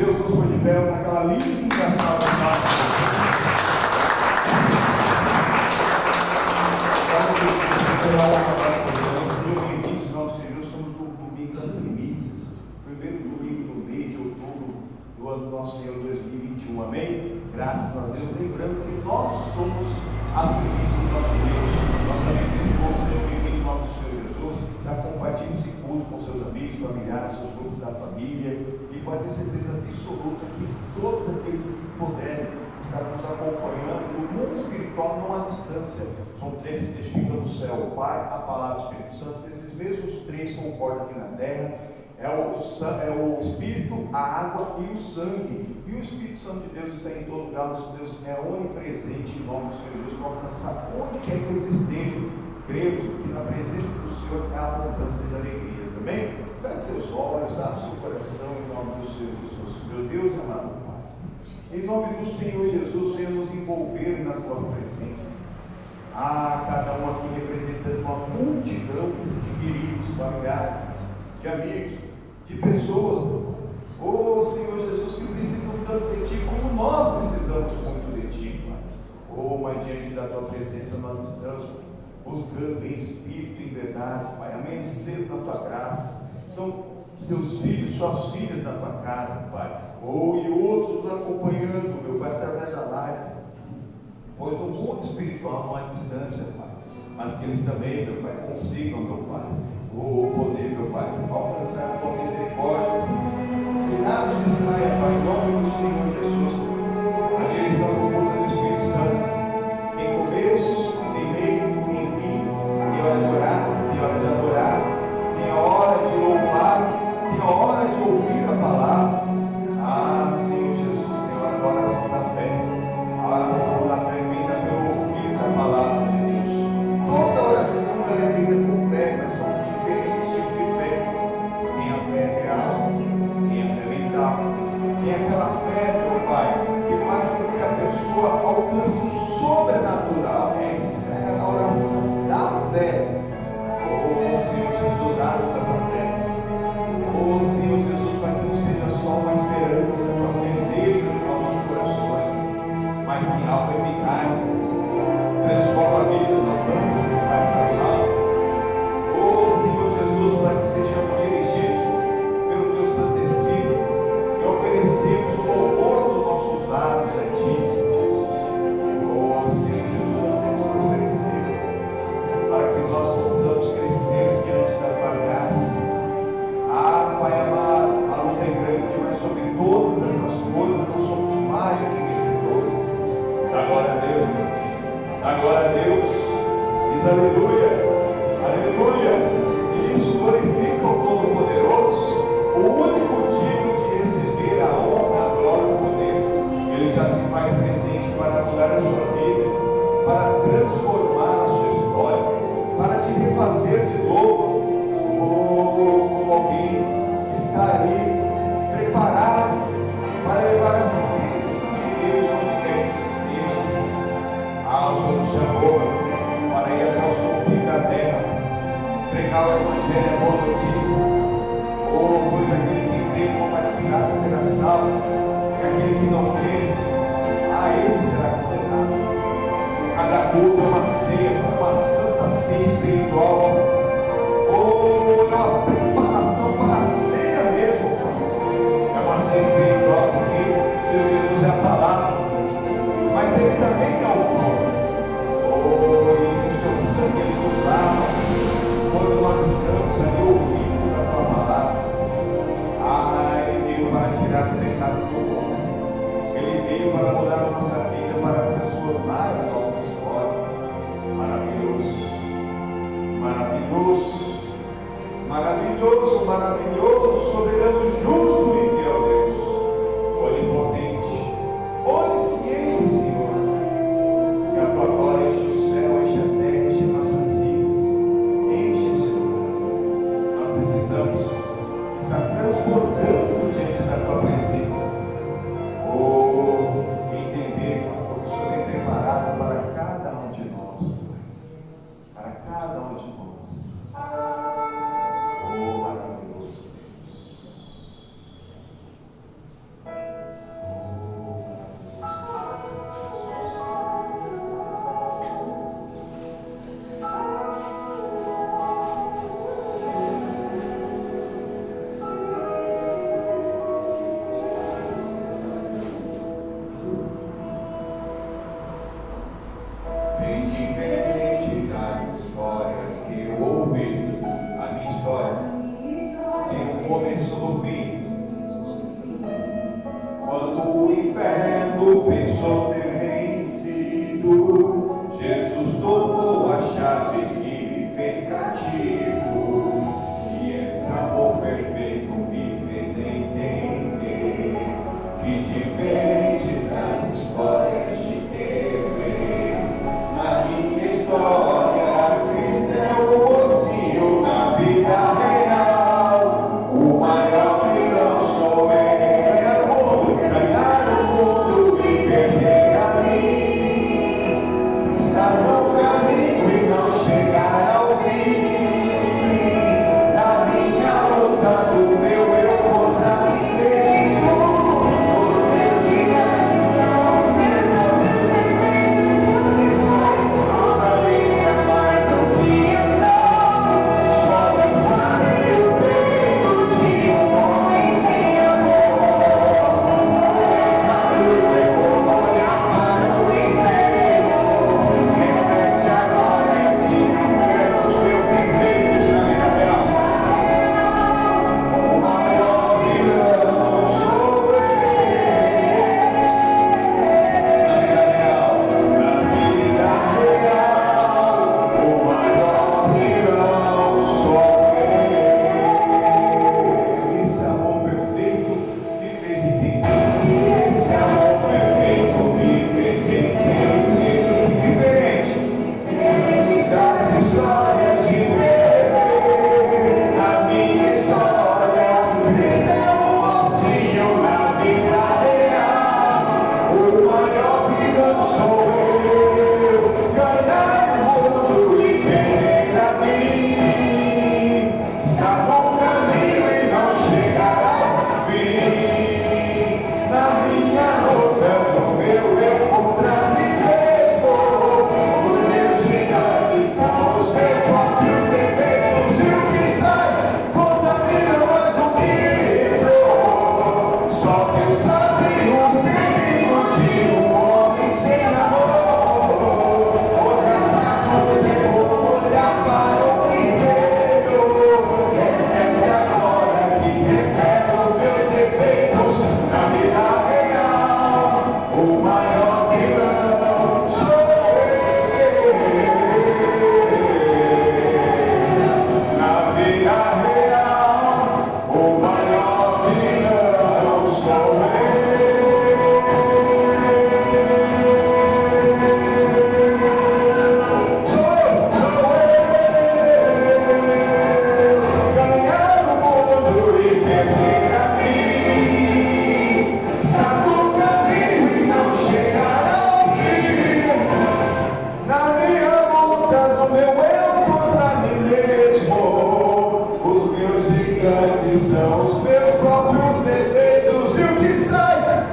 Deus nos põe de pé naquela linda salva de palmas. Sejam bem-vindos ao Senhor. Somos do domingo das primícias, primeiro domingo do mês de outubro do ano do nosso Senhor 2021. Amém? Graças a Deus. Lembrando que nós somos as primícias do nosso Deus. Nós também precisamos ser bem-vindos em nome do Senhor Jesus. Compartilhe esse culto com seus amigos, familiares, seus grupos da família. E pode ter certeza absoluta que todos aqueles que puderem estar nos acompanhando no mundo espiritual, não há distância. São três que testificam no céu: o Pai, a Palavra e o Espírito Santo. Se esses mesmos três concordam aqui na terra, é o Espírito, a água e o sangue. E o Espírito Santo de Deus está em todo lugar. Nosso Deus é onipresente em nome do Senhor Jesus, para alcançar onde quer que eles estejam. Creio que na presença do Senhor há abundância de alegrias. Amém? Feche seus olhos, abra seu coração em nome do Senhor Jesus. Meu Deus amado Pai, em nome do Senhor Jesus, venha nos envolver na tua presença. Cada um aqui representando uma multidão de queridos, familiares, de amigos, de pessoas, oh Senhor Jesus, que precisam tanto de Ti como nós precisamos muito de Ti, Pai. Oh, mas diante da tua presença nós estamos buscando em espírito e em verdade, Pai, amanhecendo na tua graça. São seus filhos, suas filhas na tua casa, Pai. E outros nos acompanhando, meu Pai, através da live. Pois no mundo espiritual não há distância, Pai, mas que eles também, meu Pai, consigam, meu Pai, poder, meu Pai, alcançar a tua misericórdia. Que nada nos distraia, Pai, em nome do Senhor Jesus. A direção do culto do Espírito Santo. Em começo, em meio, em fim, tem hora de orar, tem hora de adorar, tem a hora de louvar, tem a hora de ouvir a palavra. Senhor Jesus, tem a oração da fé. A oração da fé é feita pelo ouvir da palavra de Deus. Toda oração ela é feita com fé, mas são diferentes tipos de fé. Tem a fé real, tem a fé mental, tem aquela fé, meu Pai, que faz com que a pessoa alcance o sobrenatural. Essa é a oração da fé. Senhor Jesus, dá-nos essa fé. Senhor Jesus, para que não seja só uma esperança, um desejo nos nossos corações, mas sim algo eficaz, transforma a vida, alcança essas almas. Senhor Jesus, para que sejamos dirigidos pelo Teu Santo Espírito e oferecemos o louvor dos nossos lábios a Ti, Senhor Jesus. Senhor Jesus, nós temos que oferecer para que nós possamos crescer diante da Tua graça. Pai amado, a luta é grande, mas sobre todas essas coisas nós somos mais do que vencedores. Dá glória a Deus, Deus. Dá glória a Deus. Diz aleluia, aleluia. E isso glorifica o Todo-Poderoso, o único digno de receber a honra, a glória e o poder. Ele já se faz presente para mudar a sua vida, para transformar a sua história, para te refazer de novo, como alguém que está ali preparado para levar as bênçãos de Deus onde quer que esteja. O Senhor nos chamou para ir até os confins da terra, pregar o Evangelho, a boa notícia. Pois aquele que crê e for batizado será salvo, e aquele que não crê, esse será condenado. Cada culto é uma ceia, uma santa ceia espiritual. É uma preparação para a ceia mesmo. É uma ceia espiritual, porque o Senhor Jesus é a palavra, mas Ele também é o pão. E o seu sangue Ele nos lava quando nós estamos ali ouvindo da Tua palavra. Ele veio para tirar o pecado do mundo. Ele veio para mudar a nossa vida, para transformar a nossa história. Maravilhoso, maravilhoso. Maravilhoso, maravilhoso, soberano, justo e fiel Deus, onipotente, onisciente, Senhor, que a Tua glória enche o céu, enche a terra, enche nossas vidas, enche, Senhor. Nós precisamos estar transbordando diante da Tua presença, entender o que o Senhor tem preparado para cada um de nós, para cada um de nós. Maravilhoso. no fim. Quando o inferno pensou ter vencido, Jesus tomou a chave que me fez cativo, e esse amor perfeito me fez entender que diferente das histórias de TV, na minha história, Cristo é o mocinho na vida real. O maior vilão sou eu. Ganhar o mundo e perder a mim, estar no caminho e não chegar ao fim, na minha luta do meu eu contra mim mesmo. Os meus gigantes são os mesmos defeitos,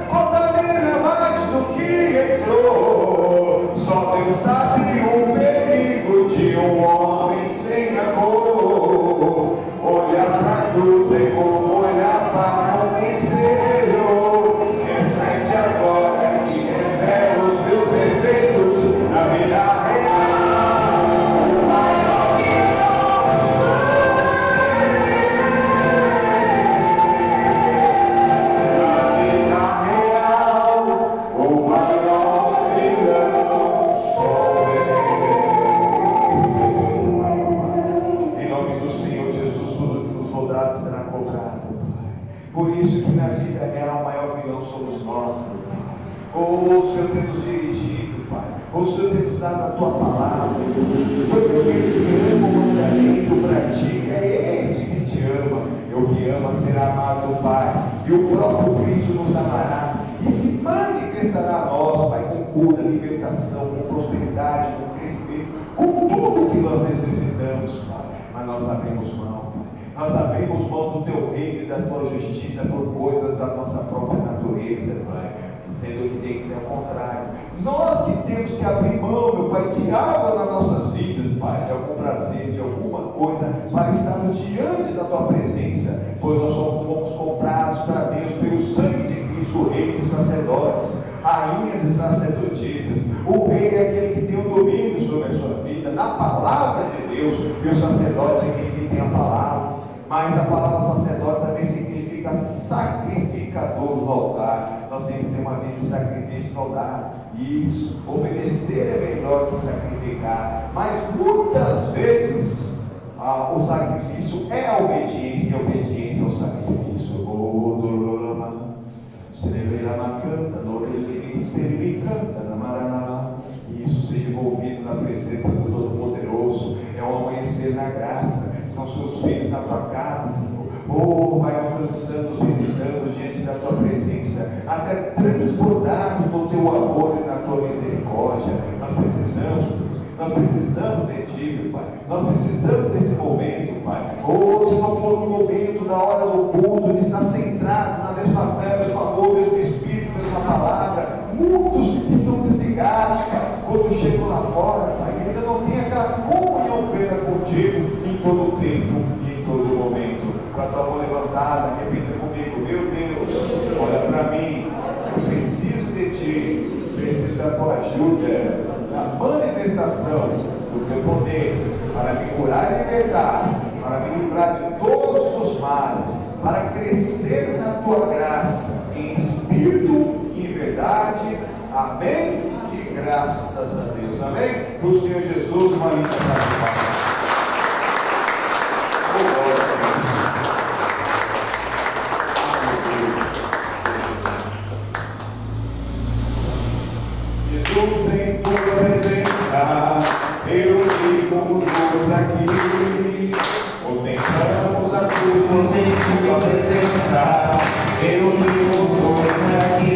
toda vida mais do que eu não. Só Deus sabe o perigo de um homem sem amor. Sendo que tem que ser ao contrário. Nós que temos que abrir mão, meu Pai, de algo nas nossas vidas, Pai, de algum prazer, de alguma coisa, para estarmos diante da Tua presença, pois nós fomos comprados para Deus pelo sangue de Cristo, reis e sacerdotes, rainhas e sacerdotisas. O rei é aquele que tem o domínio sobre a sua vida, na palavra de Deus, e o sacerdote é aquele que tem a palavra. Mas a palavra sacerdote também significa significa sacrificador no altar. Nós temos que ter uma vida de sacrifício no altar. Isso, obedecer é melhor que sacrificar. Mas muitas vezes o sacrifício é a obediência, e a obediência é o sacrifício. E isso seja envolvido na presença do Todo-Poderoso. É o amanhecer na graça. São seus filhos na tua casa, Senhor. Vai alcançando, visitando diante da tua presença, até transbordarmos do teu amor e da tua misericórdia. Nós precisamos de ti, meu Pai. Nós precisamos desse momento, Pai. Se não for no momento, na hora do culto, de estar centrado na mesma fé, mesmo amor, mesmo Espírito, mesma palavra. Muitos estão desligados, Pai, quando chegam lá fora, Pai, e ainda não tem aquela comunhão plena contigo em todo o tempo e em todo o momento. Com a tua mão levantada, repita comigo: meu Deus, olha para mim, eu preciso de ti, preciso da tua ajuda, da manifestação do teu poder, para me curar e libertar, para me livrar de todos os males, para crescer na tua graça, em espírito e em verdade. Amém? E graças a Deus. Amém? Do Senhor Jesus, uma linda participação. Jesus, em tua presença, eu fico todos aqui. Contemplamos a tua em tua presença, eu fico todos aqui.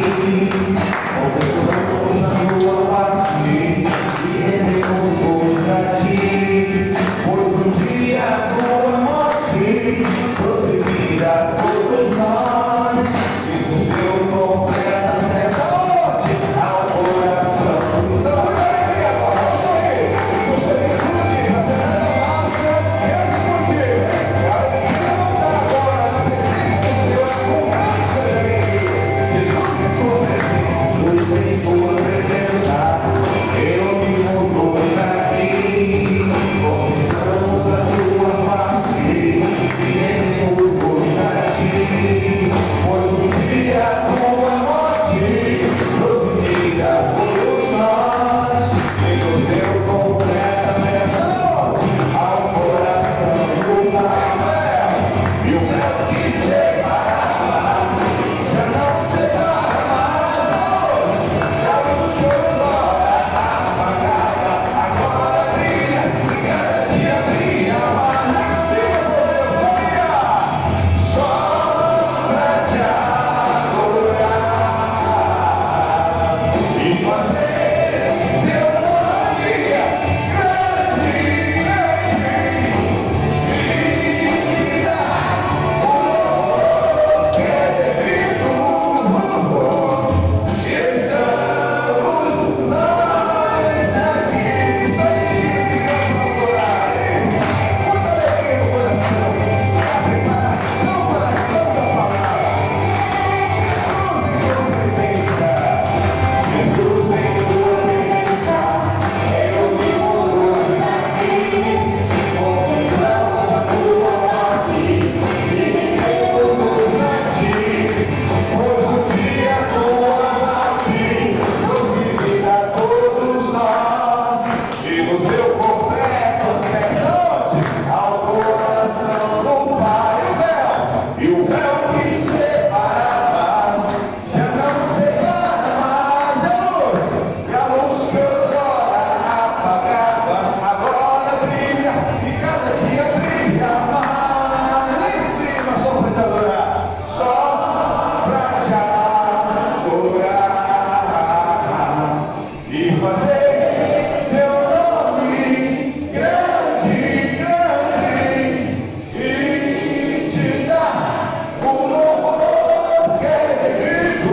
Contemplamos a tua face e rendemos a ti. Pois no dia da tua morte, prosseguirá todos nós, e no teu completa sacerdote ao coração. Então, alegria, você escute, a terra nossa, escute. Agora se levantar agora na presença do Senhor, com graça e alegria. Jesus em tua presença, Jesus em tua presença, eu me conduz aqui. Contemplamos a tua face e rendemos a ti. Pois no dia da tua morte, prosseguirá todos nós, e no teu completa sacerdote ao coração do Pai. E o véu que separava já não separa mais a luz. A luz foi embora, apagada, agora brilha, e cada dia brilha mais. Lá em cima, aleluia, só pra te adorar e fazer seu nome grande, e te dar o louvor que é devido. Estamos nós aqui, só adorar. Muita alegria no coração, a preparação para a ação da palavra. Jesus em tua presença, Jesus em tua presença, eu me conduz aqui. Contemplamos a tua face e me conduz a ti. Pois o dia da tua morte prosseguirá todos nós, e no teu completo sacerdote ao coração do Pai. E o véu que separava já não separa mais a luz, e a luz que outrora apagava agora brilha, e cada dia brilha mais. Lá em cima, só para te adorar, só para te adorar e fazer seu nome grande, grande, e te dar o louvor que é devido.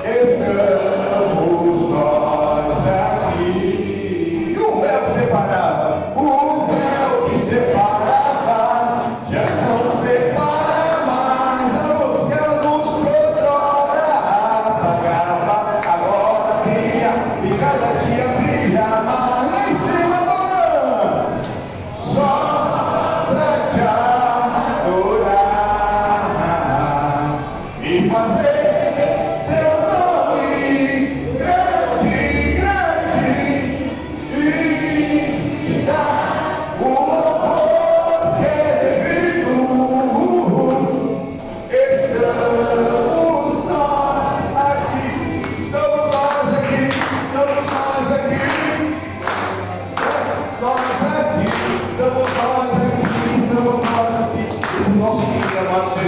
Estamos nós aqui. E o véu que separava, o véu que separava já não separa mais a luz, que a luz outrora apagava, agora brilha, e cada dia brilha mais. Lá em cima, adorando, só pra te adorar.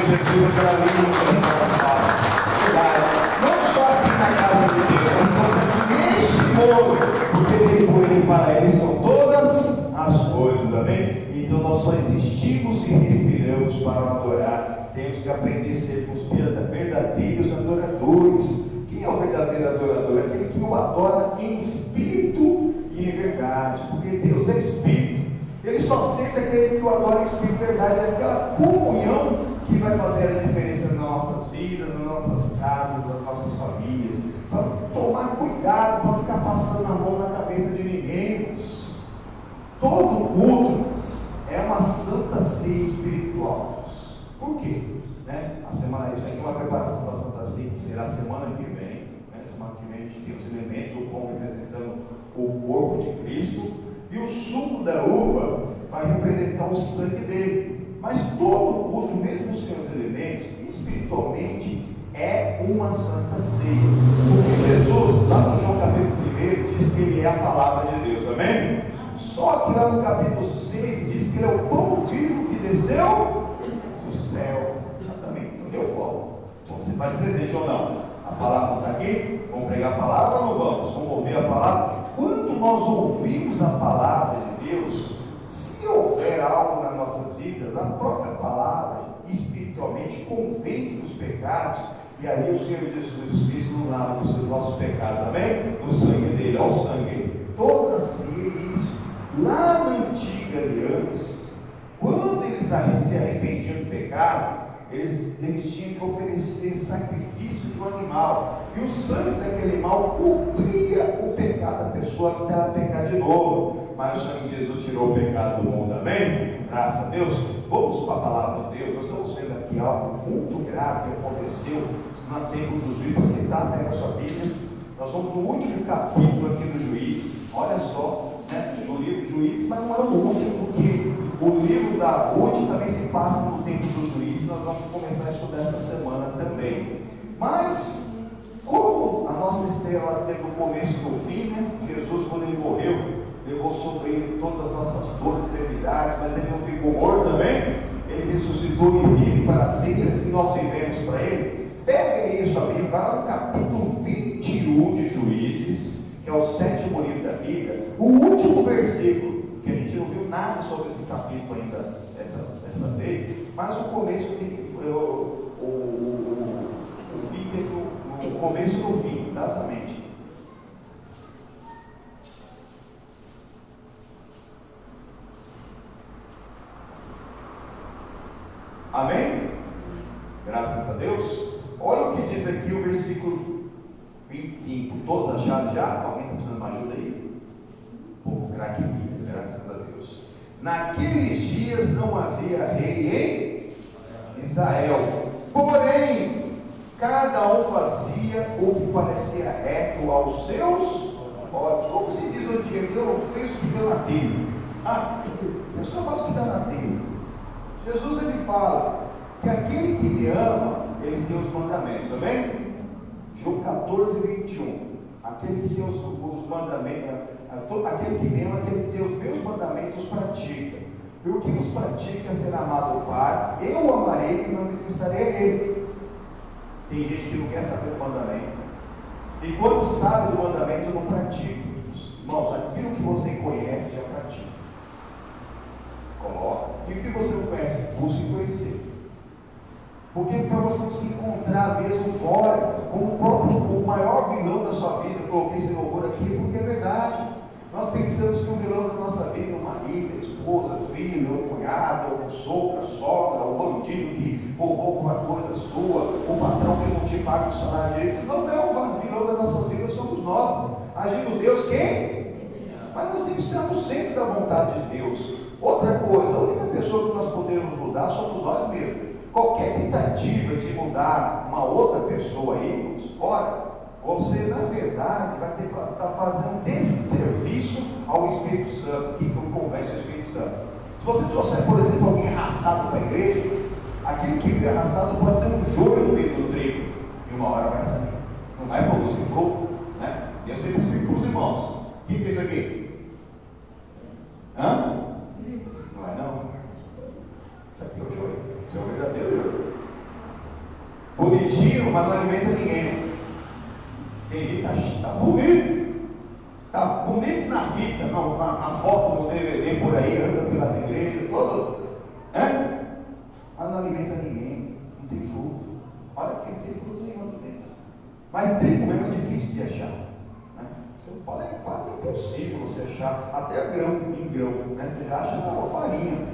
Jesus, para mim, não só aqui na casa de Deus, nós estamos aqui neste mundo, porque dele, por ele, para ele são todas as coisas, amém? Então nós só existimos e respiramos para o adorar. Temos que aprender a sermos verdadeiros adoradores. Quem é o verdadeiro adorador? Aquele que o adora em espírito e em verdade, porque Deus é espírito. Ele só sente aquele que o adora em espírito e verdade, é aquela comunhão que vai fazer a diferença nas nossas vidas, nas nossas casas, nas nossas famílias. Para tomar cuidado, para não ficar passando a mão na cabeça de ninguém. Todo culto é uma santa ceia espiritual. Por quê? Né? Isso aqui é uma preparação da Santa Ceia, que será semana que vem. Né? Semana que vem a gente tem os elementos, o pão representando o corpo de Cristo, e o suco da uva vai representar o sangue dele. Mas todo culto, mesmo sem os elementos, espiritualmente é uma Santa Ceia. Porque Jesus, lá no João capítulo 1, diz que ele é a palavra de Deus, amém? Só que lá no capítulo 6 diz que ele é o pão vivo que desceu do céu. Exatamente, então ele é o pão. Então você faz presente ou não? A palavra não está aqui? Vamos pregar a palavra ou não vamos? Vamos ouvir a palavra? Quando nós ouvimos a palavra de Deus, se houver algo nas nossas vidas, a própria palavra espiritualmente convence dos pecados, e aí o Senhor Jesus Cristo não lava os nossos pecados, amém? No sangue dele, ao sangue. Toda ceia é isso. Lá na antiga aliança, quando eles se arrependiam do pecado, eles tinham que oferecer sacrifício de um animal, e o sangue daquele animal cobria o pecado da pessoa até ela pecar de novo. Mas o sangue de Jesus tirou o pecado do mundo, amém? Graças a Deus. Vamos para a palavra de Deus. Nós estamos vendo aqui algo muito grave que aconteceu no tempo dos juízes. Para citar, pega a sua Bíblia. Nós vamos no último capítulo aqui do Juiz. Olha só, né? No livro de Juízes, mas não é o último, porque o livro da Ruth também se passa no tempo dos Juízes. Nós vamos começar a estudar essa semana também. Mas, como a nossa estrela teve o começo e o fim, né? Jesus, quando ele morreu, levou sobre ele todas as nossas dores e enfermidades, mas ele não ficou morto também. Ele ressuscitou e vive para sempre, assim nós vivemos para ele. Pega aí sua Bíblia, vai lá no capítulo 21 de Juízes, que é o 7º livro da Bíblia, o último versículo, que a gente não viu nada sobre esse capítulo ainda dessa vez, mas o começo o começo do fim, exatamente. Amém? Graças a Deus. Olha o que diz aqui o versículo 25. Todos acharam já? Alguém está precisando de uma ajuda aí? Povo craque aqui, graças a Deus. Naqueles dias não havia rei em Israel, porém cada um fazia o que parecia reto aos seus olhos. Como se diz hoje em dia, Deus fez o que deu na telha. A pessoa faz o que dá na telha. Jesus ele fala que aquele que me ama, ele tem os mandamentos, amém? João 14, 21. Aquele que tem os mandamentos, aquele que me ama, aquele que tem os meus mandamentos, os pratica. E o que os pratica é ser amado ao Pai, eu o amarei e manifestarei a ele. Tem gente que não quer saber do mandamento, e quando sabe do mandamento, não pratica. Irmãos, aquilo que você conhece, já pratica. Coloca. E o que você não conhece, busque conhecer. Porque para você se encontrar mesmo fora, como o maior vilão da sua vida, eu coloquei esse louvor aqui, porque é verdade. Nós pensamos que o vilão da nossa vida é o marido, a esposa, filho, o cunhado, o sogro, a sogra, o bandido que roubou alguma coisa sua, o patrão que não te paga o salário direito. Não é o vilão da nossa vida, somos nós. Agindo Deus, quem? Mas nós temos que estar no centro da vontade de Deus. Outra coisa, a única pessoa que nós podemos mudar somos nós mesmos. Qualquer tentativa de mudar uma outra pessoa aí, fora, você na verdade vai estar fazendo um desserviço ao Espírito Santo, que convence o Espírito Santo. Se você trouxer, por exemplo, alguém arrastado para a igreja, aquele que é arrastado pode ser um joio no meio do trigo, e uma hora vai sair, não vai produzir fruto, né? E eu sempre explico para os irmãos: o que é isso aqui? Hã? Não é não? Isso aqui é o joio. Isso é o verdadeiro joio. Bonitinho, mas não alimenta ninguém. Tem gente que está bonito. Está bonito na fita, na foto, no DVD por aí, anda pelas igrejas, todo. Mas não alimenta ninguém. Não tem fruto. Olha que não tem fruto nenhum aqui dentro. Mas trigo mesmo é difícil de achar. Você fala, é quase impossível você achar, até grão, em grão. Você acha na farinha.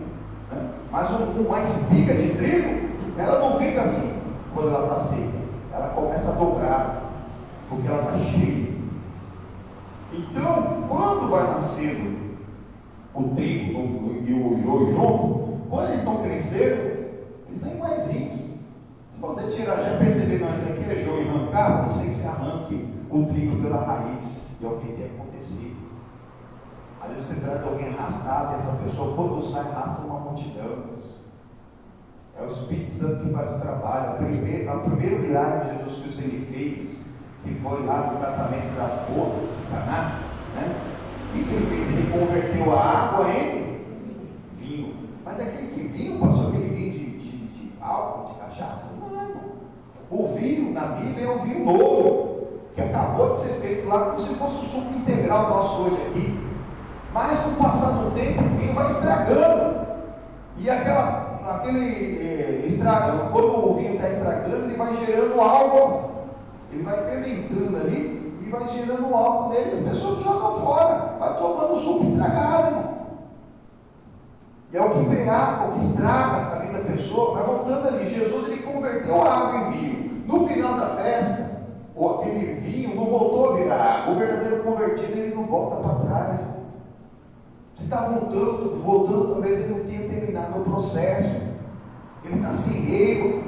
Mas uma espiga de trigo, ela não fica assim quando ela está seca. Ela começa a dobrar, porque ela está cheia. Então, quando vai nascendo o trigo e o joio junto, quando eles estão crescendo, eles são iguaizinhos. Se você tirar, já perceber, não, esse aqui é joio e arrancar, você que se arranque o trigo pela raiz. E é o que tem acontecido. Às vezes você traz alguém arrastado e essa pessoa, quando sai, arrasta uma multidão. É o Espírito Santo que faz o trabalho. O primeiro milagre que Jesus Cristo ele fez, que foi lá no casamento das bodas de Caná, o que ele fez? Ele converteu a água em vinho. Mas aquele que vinho, passou aquele vinho de álcool, de cachaça? Não. O vinho na Bíblia é o vinho novo, que acabou de ser feito lá, como se fosse o suco integral nosso hoje aqui. Mas com o passar do tempo, o vinho vai estragando. E aquele estragando, quando o vinho está estragando, ele vai gerando álcool. Ele vai fermentando ali e vai gerando álcool nele, e as pessoas jogam fora, vai tomando suco estragado, irmão. E é o que pegar, o que estraga a vida da pessoa. Vai voltando ali, Jesus ele converteu a água em vinho. No final da festa, ou aquele vinho não voltou a virar água. O verdadeiro convertido ele não volta para trás. Você está voltando, talvez ele não tenha terminado o processo. Ele está sem erro.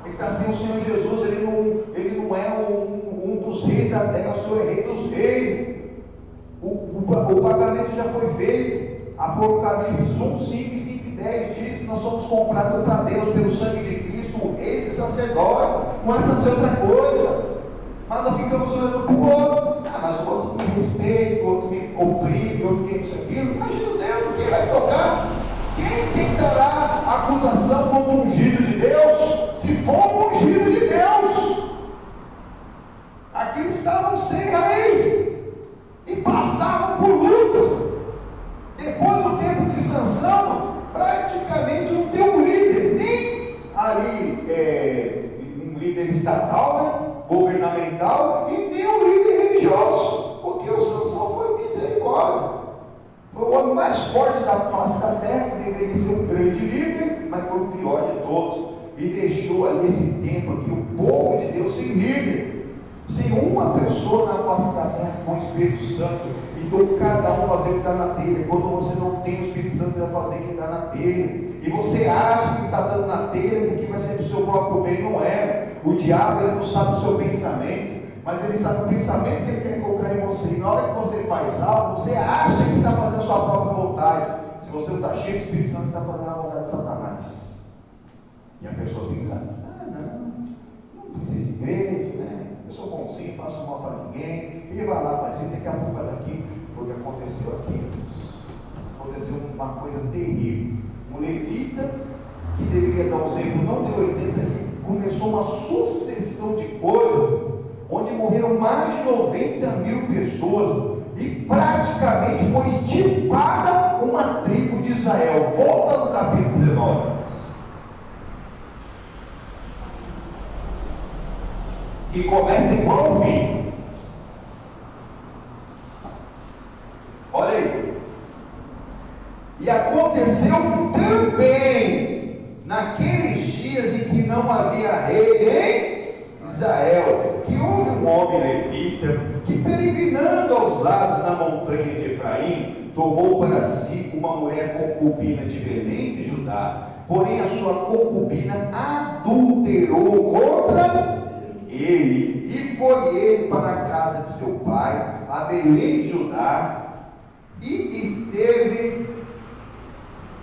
Ele está sem o Senhor Jesus. Ele não é um dos reis da terra, o Senhor é rei dos reis. O pagamento já foi feito. Apocalipse 1, 5 e 5 e 10 diz que nós somos comprados para Deus pelo sangue de Cristo, reis e sacerdotes. Não é para ser outra coisa. Mas nós ficamos olhando para o outro. Mas o outro me respeita, o outro me oprime, o outro quer isso aquilo. Imagina o Deus, quem vai tocar? Quem tentará acusação contra o ungido de Deus? Se for o ungido de Deus. Aqui estavam sem rei e passavam por lutas. Depois do tempo de Sansão, praticamente não tem um líder, nem ali um líder estatal, governamental, e nem um líder religioso, porque o Sansão foi misericórdia. Foi o homem mais forte da face da terra, que deveria ser um grande líder, mas foi o pior de todos. E deixou ali esse tempo aqui, o povo de Deus sem líder, sem uma pessoa na face da terra com o Espírito Santo. Então cada um fazer o que está na telha. Quando você não tem o Espírito Santo, você vai fazer o que está na telha. E você acha que está dando na telha porque vai ser do seu próprio bem, não é. O diabo ele não sabe o seu pensamento, mas ele sabe o pensamento que ele quer colocar em você. E na hora que você faz algo, você acha que está fazendo a sua própria vontade. Se você não está cheio do Espírito Santo, você está fazendo a vontade de Satanás. E a pessoa se engana. Não precisa de igreja, né? Eu sou bonzinho, faço mal para ninguém. Ele vai lá, faz isso, daqui a pouco faz aquilo. Foi o que aconteceu aqui. Aconteceu uma coisa terrível. Um levita, que deveria dar o exemplo, não deu exemplo aqui. Começou uma sucessão de coisas, onde morreram mais de 90 mil pessoas. E praticamente foi extirpada uma tribo de Israel. Volta no capítulo 19. E começa igual ao vinho. Olha aí. E aconteceu também naqueles dias em que não havia rei em Israel, que houve um homem levita que, peregrinando aos lados da montanha de Efraim, tomou para si uma mulher concubina de Belém de Judá. Porém a sua concubina adulterou contra ele, e foi ele para a casa de seu pai, a Belém de Judá, e esteve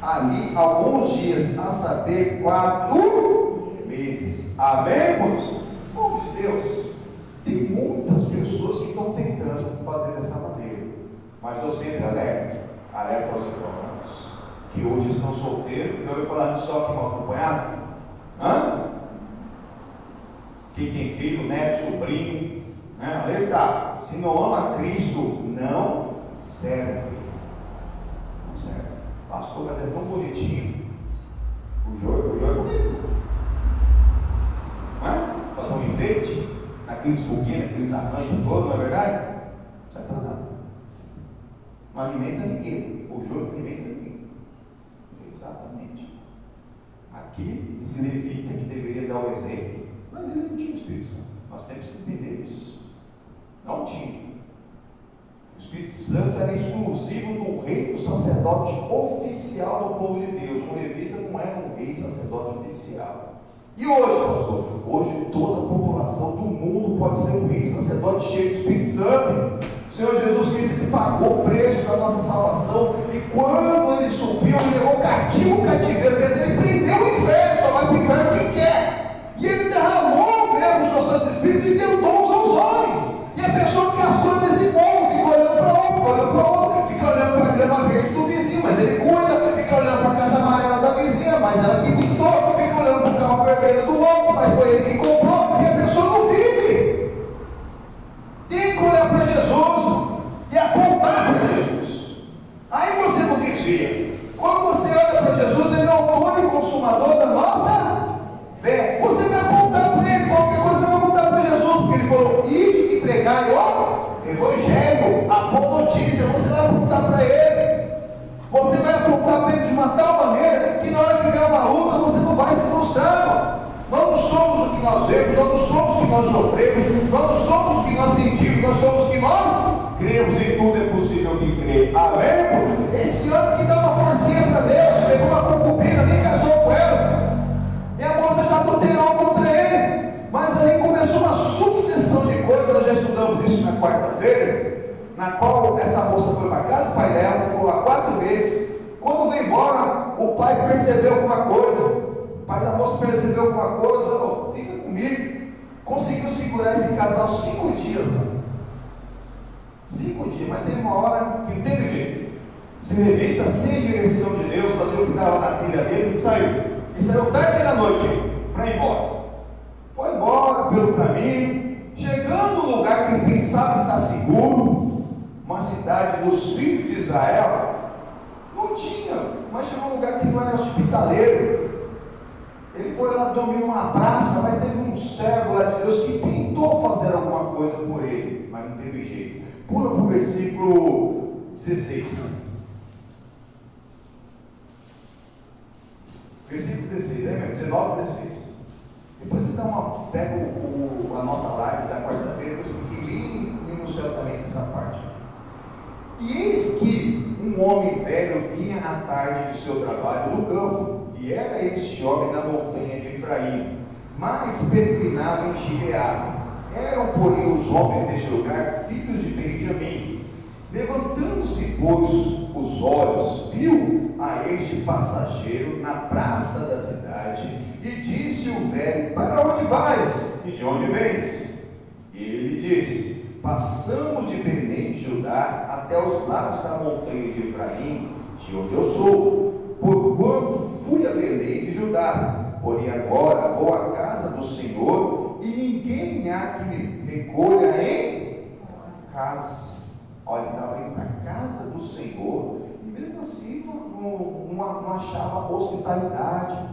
ali alguns dias, a saber, 4 meses. Amém, irmãos? Povo de Deus, tem muitas pessoas que estão tentando fazer dessa maneira, mas eu sempre alerto aos irmãos que hoje estão solteiros. Eu ia falar só que mal acompanhado. Quem tem filho, neto, sobrinho, né? Alertar. Se não ama Cristo, não serve. Não serve. Pastor, mas é tão bonitinho. O joio é bonito. Não é? Fazer um enfeite naqueles buquês, naqueles arranjos de flor, não é verdade? Não serve para nada. Não alimenta ninguém. O joio não alimenta ninguém. Exatamente. Aqui, esse levita que deveria dar o exemplo, mas ele não tinha o Espírito Santo. Nós temos que entender isso. Não tinha. O Espírito Santo era exclusivo do rei, do sacerdote oficial do povo de Deus. O levita não era um rei sacerdote oficial. E hoje, pastor? Hoje toda a população do mundo pode ser um rei sacerdote cheio do Espírito Santo. O Senhor Jesus Cristo que pagou o preço da nossa salvação, e quando ele subiu, ele levou cativo o cativeiro, quer dizer, ele prendeu o inferno, só vai para o inferno quem quer. E ele derramou mesmo o seu Santo Espírito e deu dons aos homens. E a pessoa que as coisas desse mundo fica olhando para um, fica olhando para outro, fica olhando para a grama verde do vizinho, mas ele cuida, fica olhando para a casa amarela da vizinha, mas ela que pintou, fica olhando para o carro vermelho do outro, mas foi ele que comprou, e a pessoa não vive. Tem que olhar para Jesus e apontar para Jesus. Aí você não desvia. Quando você olha para Jesus, ele é o autor e consumador da nossa fé. Você vai apontar para ele, qualquer coisa você vai apontar para Jesus, porque ele falou: ide e pregai o evangelho, a boa notícia. Você vai apontar para ele. Você vai apontar para ele de uma tal maneira que na hora que vier uma luta você não vai se frustrar. Nós não somos o que nós vemos, nós não somos o que nós sofremos, nós não somos o que nós sentimos, nós somos o que nós cremos, e tudo é possível que crer. Amém? Esse ano que dá uma forcinha para Deus, pegou uma concubina, nem casou com ela, e a moça já tutelou contra ele, mas ali começou uma sucessão de coisas. Nós já estudamos isso na quarta-feira, na qual essa moça foi para casa do pai dela, ficou lá 4 meses. Quando veio embora, o pai percebeu alguma coisa. O pai da moça percebeu alguma coisa, falou: fica comigo. Conseguiu segurar esse casal 5 dias, mano. 5 dias, mas teve uma hora que não teve jeito. Se levita sem direção de Deus, fazia o que estava na trilha dele, e saiu. E saiu tarde da noite para ir embora. Foi embora pelo caminho, chegando no lugar que ele pensava estar seguro, uma cidade dos filhos de Israel. Não tinha, mas chegou um lugar que não era hospitaleiro. Ele foi lá dormir numa praça, mas teve um servo lá de Deus que tentou fazer alguma coisa por ele, mas não teve jeito. Pula para o versículo 16. Versículo 16, é mesmo? 19, 16. Depois você pega a nossa live da quarta-feira, eu expliquei bem minuciosamente essa parte. E eis que um homem velho vinha à tarde de seu trabalho no campo, e era este homem da montanha de Efraim, mas peregrinava em Gileade. Eram, porém, os homens deste lugar filhos de Benjamim. Levantando-se, pois, os olhos, viu a este passageiro na praça da cidade, e disse o velho: para onde vais? E de onde vens? E ele disse: passamos de Belém de Judá até os lados da montanha de Efraim, de onde eu sou, porquanto fui a Belém de Judá, porém agora vou à casa do Senhor, e ninguém há que me recolha em casa. Olha, ele estava indo para a casa do Senhor, e mesmo assim não achava hospitalidade.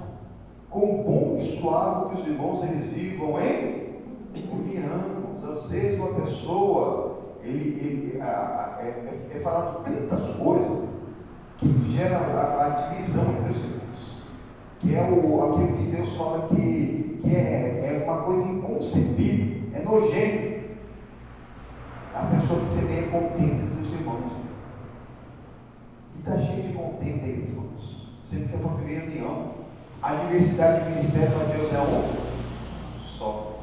Quão bom e suave que os irmãos eles vivam em união. Às vezes uma pessoa, é falado tantas coisas que gera a divisão entre os irmãos, que é aquilo que Deus fala que é uma coisa inconcebível, é nojento. A pessoa que se tenha contenda entre os irmãos, e está cheio de contenda aí, irmãos. Você quer para viver em união. A diversidade de ministério para Deus é um só.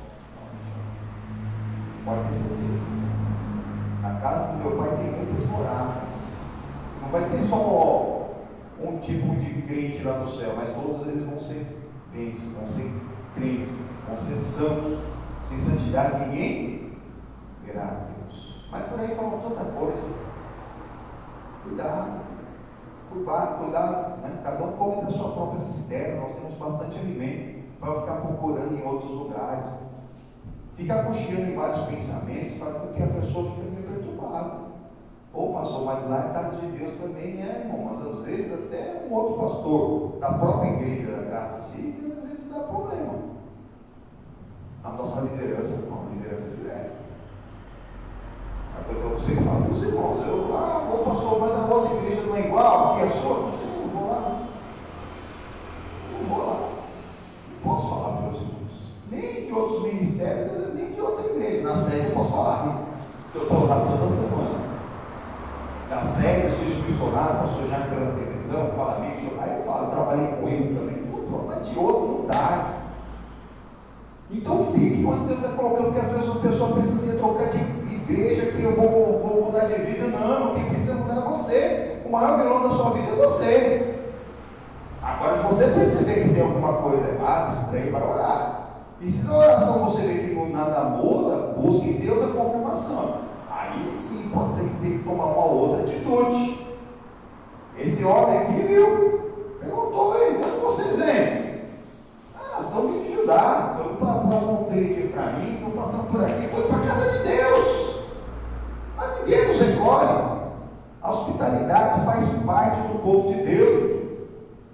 Pode ter certeza. A casa do meu pai tem muitas moradas. Não vai ter só um tipo de crente lá no céu, mas todos eles vão ser bênçãos, vão ser crentes, vão ser santos. Sem santidade ninguém verá a Deus. Mas por aí falam tanta coisa. Cuidado, né? Cada um come da sua própria cisterna. Nós temos bastante alimento para ficar procurando em outros lugares. fica cocheando em vários pensamentos, faz com que a pessoa fique meio perturbada. Ô pastor, mas lá é casa de Deus também irmão, mas às vezes até um outro pastor da própria igreja da graça, assim, às vezes dá problema. A nossa liderança, irmão, liderança direta. Então você fala para os irmãos, ô pastor, mas a outra igreja não é igual que a sua? Não sei, não vou lá. Não vou lá. Não posso falar para os irmãos. Nem de outros ministérios, nem de outra igreja. Na sede eu posso falar. Eu estou lá toda semana. Na sede, eu sou missionário, pastor já pela televisão, fala meio, aí eu falo, trabalhei com eles também. Mas de outro não dá. Então fique onde Deus está colocando, porque às vezes a pessoa pensa assim, trocar de igreja, que eu vou mudar de vida. Não, quem precisa mudar é você. O maior vilão da sua vida é você. Agora, se você perceber que tem alguma coisa errada, estranha, vai orar. E se na oração você vê que nada muda, busque em Deus a confirmação. Aí sim, pode ser que tenha que tomar uma outra atitude. Esse homem aqui, viu? Perguntou, ei, onde vocês vêm? Estão vindo de Judá, estão para a montanha de Efraim, estão passando por aqui, estão para a casa de Deus. Mas ninguém nos recolhe. A hospitalidade faz parte do povo de Deus.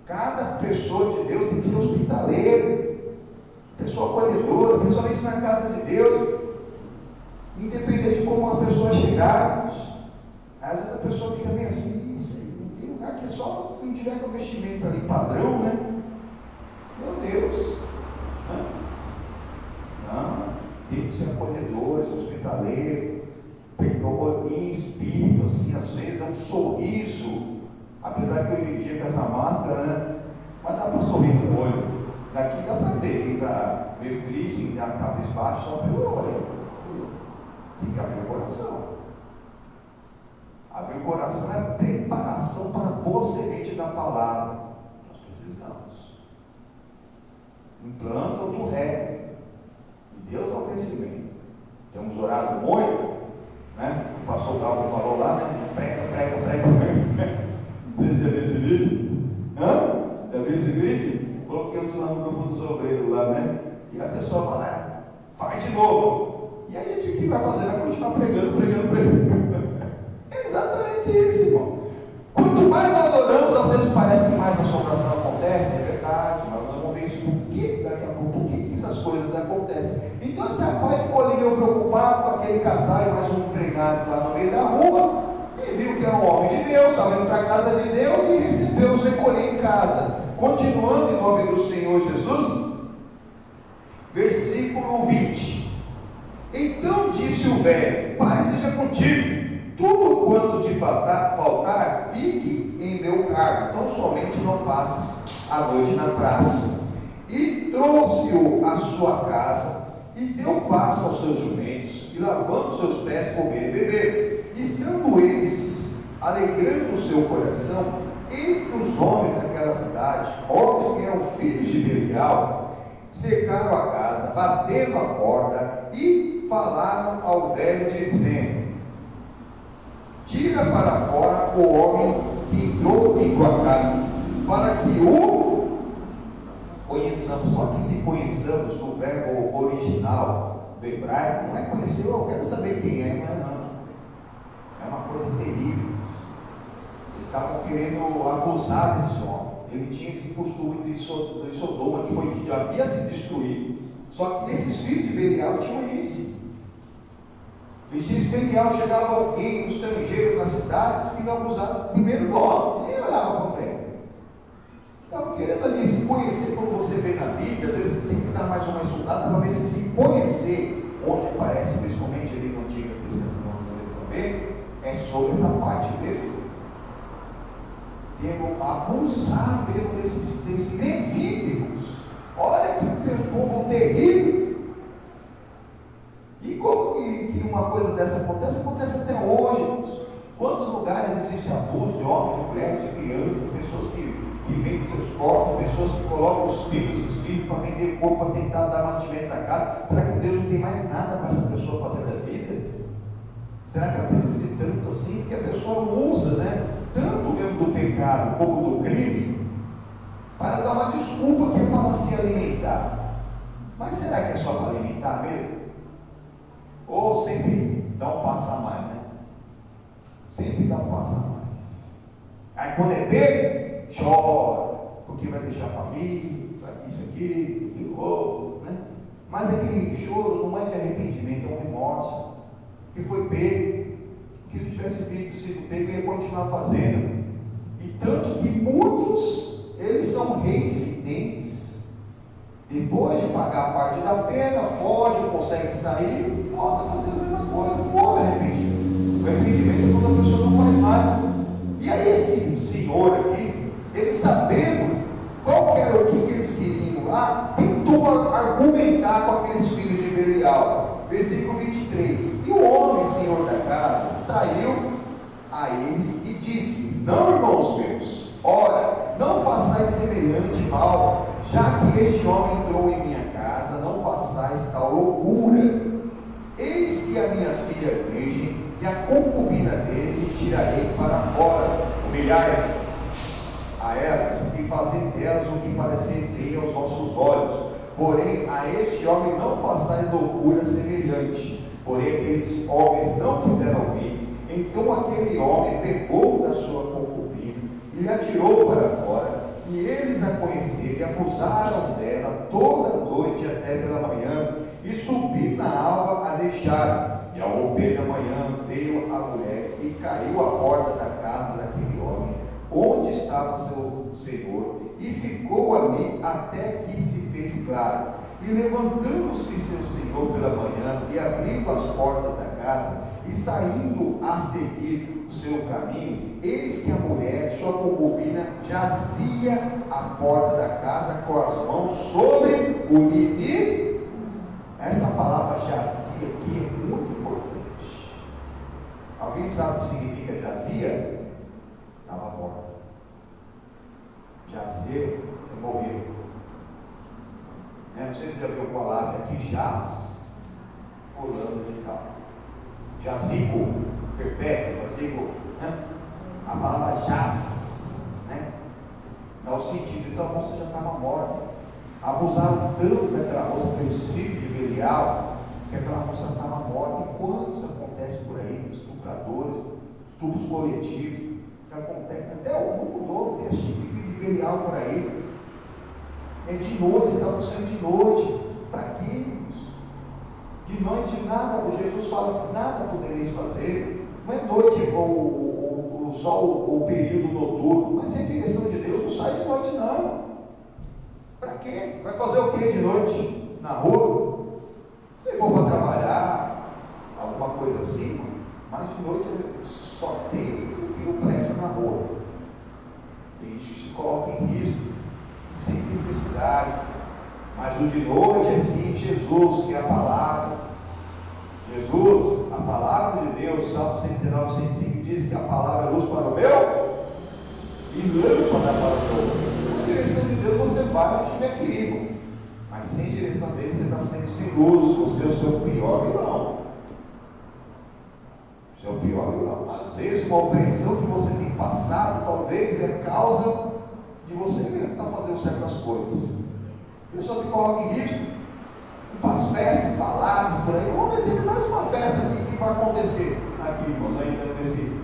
Cada pessoa de Deus tem que ser hospitaleiro, pessoa acolhedora, principalmente na casa de Deus. Independente de como uma pessoa chegar, às vezes a pessoa fica meio assim, isso aí, não tem lugar que é só se não tiver com vestimento ali padrão, né? Meu Deus! Não, tem que ser acolhedores, hospitaleiros, em espírito, assim, às vezes é um sorriso, apesar que hoje em dia com essa máscara, né? Mas dá para sorrir com o olho. Daqui dá para ver quem está meio triste, quem está cabisbaixo, só pelo olho. Tem que abrir o coração. Abrir o coração é preparação para a boa semente da palavra. Nós precisamos. Implanta ou tu rega. E Deus dá o crescimento. Temos orado muito, né? O pastor Galvo falou lá, né? Prega. Não sei se já viu esse vídeo. Já viu esse vídeo? Coloquemos lá no grupo dos obreiros lá, né? E a pessoa fala, faz de novo. E aí a gente que vai fazer? Vai continuar pregando. É exatamente isso, irmão. Quanto mais nós oramos, às vezes parece que mais a assombração acontece, é verdade, mas nós vamos ver isso por que daqui a pouco, por que essas coisas acontecem. Então esse rapaz ficou ali meio preocupado com aquele casal e mais um empregado lá no meio da rua, e viu que era um homem de Deus, estava indo para a casa de Deus e recebeu os recolher em casa. Continuando em nome do Senhor Jesus, versículo 20. Então disse o velho, Pai seja contigo, tudo quanto te faltar, fique em meu cargo, tão somente não passes a noite na praça. E trouxe-o à sua casa, e deu passo aos seus jumentos, e lavando seus pés, comer e beber. E estando eles alegrando o seu coração, eis que os homens daquela cidade, homens que eram filhos de Belial, cercaram a casa, bateram a porta e falaram ao velho, dizendo: tira para fora o homem que entrou em tua casa, para que o conheçamos. Só que se conheçamos no verbo original do hebraico, não é conhecer, eu quero saber quem é, não é não. É uma coisa terrível. Eles estavam querendo abusar desse homem. Ele tinha esse costume de Sodoma, que já havia se destruído. Só que esses filhos de Belial tinham isso. Eles dizem que Belial chegava alguém, um estrangeiro na cidade, que não abusava primeiro do homem, nem olhava para ele. Estavam querendo ali se conhecer, como você vê na Bíblia, às vezes tem que dar mais uma estudada para ver se conhecer, onde aparece, principalmente ali no Antigo Testamento também, é sobre essa parte mesmo. Devo abusar mesmo desses levíticos. Olha que povo terrível. E como que uma coisa dessa acontece? Acontece até hoje, irmãos. Quantos lugares existe abuso de homens, de mulheres, de crianças, pessoas que vendem seus corpos, pessoas que colocam os filhos para vender corpo, para tentar dar mantimento para casa? Será que Deus não tem mais nada para essa pessoa fazer da vida? Será que ela precisa de tanto assim? Porque a pessoa usa, né? Tanto mesmo do pecado como do crime, para dar uma desculpa que é para se alimentar. Mas será que é só para alimentar mesmo? Ou sempre dá um passo a mais, né? Sempre dá um passo a mais. Aí quando é pego, chora, porque vai deixar a família, isso aqui, aquilo outro, né? Mas aquele choro não é de arrependimento, é um remorso. Que foi pego, que se tivesse sido pego, ele ia continuar fazendo. E tanto que muitos, eles são reincidentes. Depois de pagar a parte da pena, foge, consegue sair, volta a fazer a mesma coisa, não houve arrependimento. O arrependimento é quando a pessoa não faz mais. E aí esse senhor aqui, ele sabendo qual era o que eles queriam lá, tentou argumentar com aqueles filhos de Belial. Versículo 23. E o homem, senhor da casa, saiu a eles e disse: não, irmãos meus, ora, não façais semelhante mal, já que este homem entrou em minha casa, não façais tal loucura. Eis que a minha filha virgem e a concubina dele tirarei para fora, humilhai-as a elas e fazei delas o que parecer bem aos vossos olhos. Porém, a este homem não façais loucura semelhante. Porém, aqueles homens não quiseram ouvir. Então aquele homem pegou da sua concubina e lhe atirou para fora. E eles a conheceram e acusaram dela toda a noite até pela manhã. E subindo na alva a deixaram. E ao romper da manhã veio a mulher e caiu à porta da casa daquele homem, onde estava seu senhor, e ficou ali até que se fez claro. E levantando-se seu senhor pela manhã, e abrindo as portas da casa, e saindo a seguir o seu caminho, eis que a mulher, sua concubina, jazia à porta da casa com as mãos sobre o ninho. Essa palavra jazia aqui é muito importante. Alguém sabe o que significa jazia? Estava morta. Jazer é morrer. Não sei se você já viu a palavra que jaz, fulano de tal. Jazigo, perpétuo, jazigo, né? A palavra jaz, né? Dá o sentido, então a moça já estava morta. Abusaram tanto daquela moça, pelos filhos de Belial, que aquela moça estava morta. E quantos acontece por aí, estupradores, estupros coletivos, que acontece, até o mundo todo tem esse tipo de filho de Belial por aí. É de noite, está sendo de noite. Para quê? De noite nada, Jesus fala, nada podereis fazer. Não é noite ou sol ou período noturno, mas sem direção de Deus, não sai de noite não. Para quê? Vai fazer o que de noite? Na rua? Se for para trabalhar, alguma coisa assim, mas de noite só tem o pressa na rua. A gente se coloca em risco, sem necessidade. Mas o de noite é sim Jesus, que é a palavra. Jesus, a palavra de Deus, Salmo 119, 105 diz que a palavra é luz para o meu e lâmpada para o meu. Com a direção de Deus você vai onde tiver que ir, mas sem direção dele você está sendo sem luz, você é o seu pior vilão. O seu pior vilão. Às vezes uma opressão que você tem passado, talvez é causa de você mesmo estar fazendo certas coisas. A pessoa se coloca em risco para as festas, baladas, por aí. Vamos ter mais uma festa aqui que vai acontecer aqui, irmão, ainda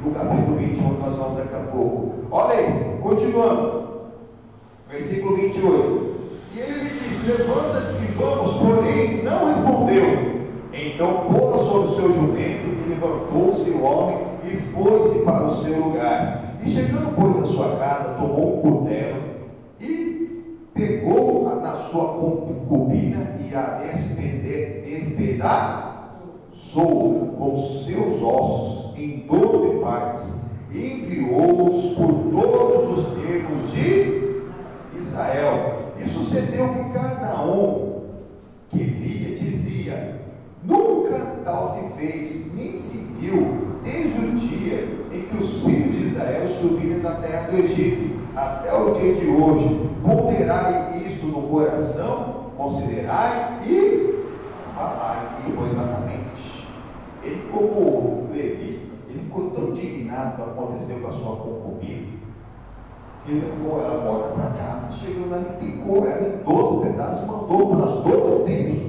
no capítulo 21, que nós vamos daqui a pouco. Olha aí, continuando, versículo 28. E ele lhe disse: levanta-te e vamos, porém não respondeu. Então pô-la sobre o seu jumento, e levantou-se o homem e foi-se para o seu lugar. E chegando, pois, à sua casa, tomou um cutelo e pegou na sua concubina e a despedaçou com seus ossos em 12 partes e enviou-os por todos os termos de Israel. E sucedeu que cada um que via dizia: nunca tal se fez, nem se viu, desde o dia em que os filhos de Israel subiram da terra do Egito até o dia de hoje. Ponderai isto no coração, considerai e falai. E foi exatamente. Ele, como Levi, ele ficou tão indignado com o que aconteceu com a sua concubina, que ele levou ela embora para casa, chegando lá e picou ela em 12 pedaços e mandou para as 12 tribos.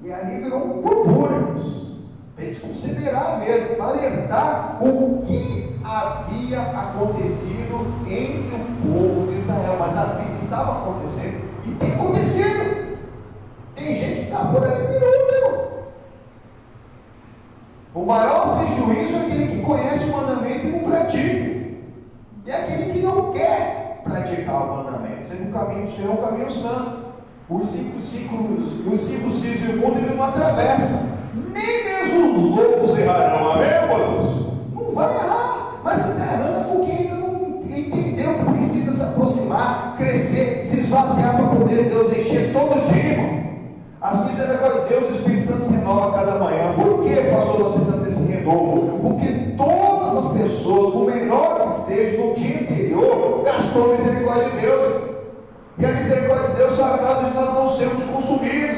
E ali virou um burburinhos, para eles considerar mesmo, para alertar o que havia acontecido entre o povo de Israel. Mas a vida estava acontecendo, e tem acontecido. Tem gente que está por aí, meu. O maior sem juízo é aquele que conhece o mandamento e não pratica. E é aquele que não quer praticar o mandamento. Sendo o caminho do Senhor é um caminho santo. Os cinco cis e o mundo ele não atravessa. Nem mesmo os loucos errarão, amém, irmãos? Não vai errar, mas você está errando porque ainda não entendeu que precisa se aproximar, crescer, se esvaziar para poder Deus encher todo dia, irmão. As misericórdias de Deus, o Espírito Santo se renova a cada manhã. Por que, pastor, nós precisamos desse renovo? Porque todas as pessoas, por menor que seja, no dia anterior, gastou a misericórdia de Deus. E a misericórdia de Deus só é a causa de nós não sermos consumidos.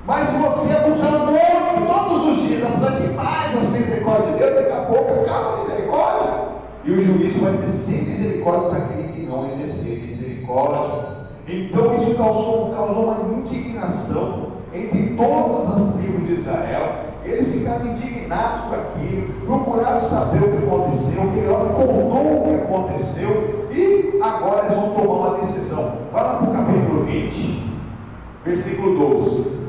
Mas se você abusar muito, todos os dias, abusar demais das misericórdias de Deus, daqui a pouco acaba a misericórdia. E o juízo vai ser sem misericórdia para aquele que não exercer misericórdia. Então isso causou uma indignação entre todas as tribos de Israel. Eles ficaram indignados com aquilo, procuraram saber o que aconteceu, o que ele contou o que aconteceu, e agora eles vão tomar uma decisão. Vai lá para o capítulo 20, versículo 12.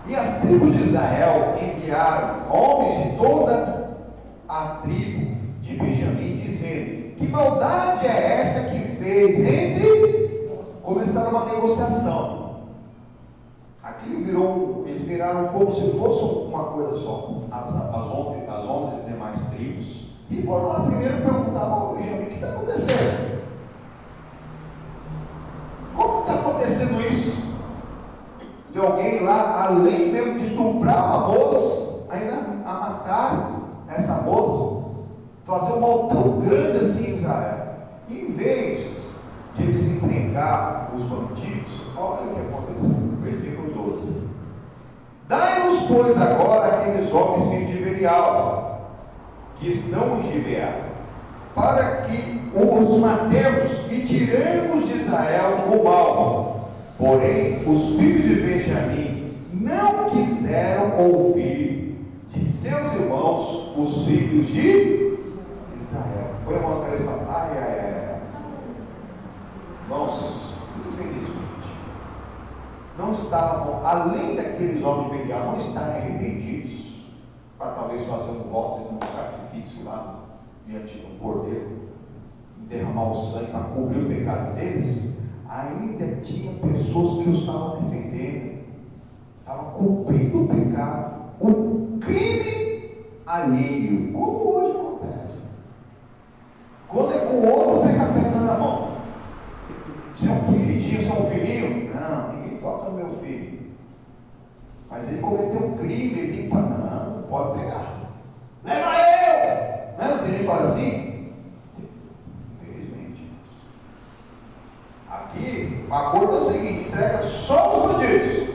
E as tribos de Israel enviaram homens de toda a tribo de Benjamim, dizendo: que maldade é essa que fez entre... Começaram uma negociação. Aquilo eles viraram como se fosse uma coisa só, as 11 demais tribos, e foram lá primeiro perguntar: ó, Benjamim, o que está acontecendo? Como está acontecendo isso? De alguém lá, além mesmo de estuprar uma moça, ainda a matar essa moça, fazer um mal tão grande assim em Israel. E em vez de eles entregar os bandidos, olha o que aconteceu, versículo 12: dai-nos, pois, agora aqueles homens filhos de Belial, que estão em Gibeá, para que os matemos e tiremos de Israel o mal. Porém, os filhos de Benjamim não quiseram ouvir de seus irmãos, os filhos de Israel. Põe a mão na cabeça e fala: ai. Irmãos, infelizmente, não estavam, além daqueles homens de Belial, não estarem arrependidos, para talvez fazer um voto de um sacrifício lá, diante do cordeiro, derramar o sangue para cobrir o pecado deles. Ainda tinha pessoas que os estavam defendendo, estavam cumprindo o pecado, o crime alheio, como hoje acontece. Quando é com o outro, pega a pedra na mão. Se é um queridinho, se é um filhinho, não, ninguém toca no meu filho. Mas ele cometeu um crime, ele tem para não pode pegar. Leva eu! Não, tem gente que fala assim. Aqui, o acordo é o seguinte: entrega só os bandidos.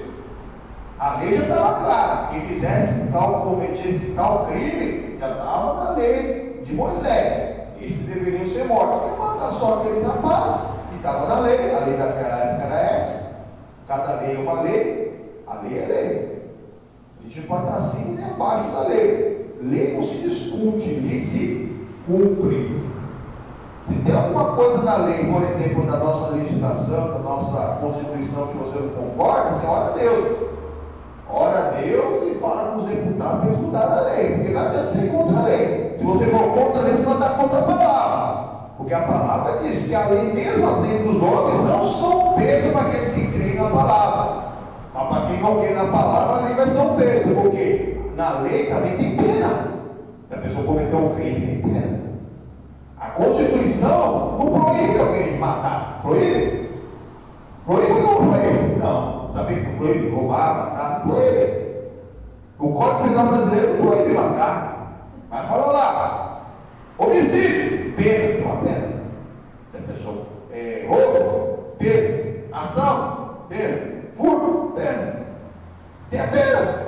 A lei já estava clara. Quem fizesse cometesse tal crime, já estava na lei de Moisés. Esses deveriam ser mortos. Se matar só aqueles rapazes que estavam na lei, a lei daquela época era essa. Cada lei é uma lei, a lei é lei. A gente pode estar acima nem abaixo da lei. Lei não se discute, lei se cumpre. Se tem alguma coisa na lei, por exemplo, da nossa legislação, da nossa Constituição, que você não concorda, você ora a Deus. Ora a Deus e fala com os deputados para eles mudarem a lei. Porque não adianta ser contra a lei. Se você for contra a lei, você vai estar contra a palavra. Porque a palavra diz que a lei, mesmo as leis dos homens, não são peso para aqueles que creem na palavra. Mas para quem não crê na palavra, a lei vai ser um peso. Porque na lei também tem pena. Se a pessoa cometeu um crime, tem pena. A Constituição não proíbe alguém de matar. Proíbe? Proíbe ou não proíbe? Não. Sabia que proíbe roubar, matar? Proíbe. O Código Penal brasileiro não proíbe matar. Mas fala lá: homicídio, pena, tem uma pena. Se a pessoa roubo, pena. Ação, pena. Furto, pena. Tem a pena.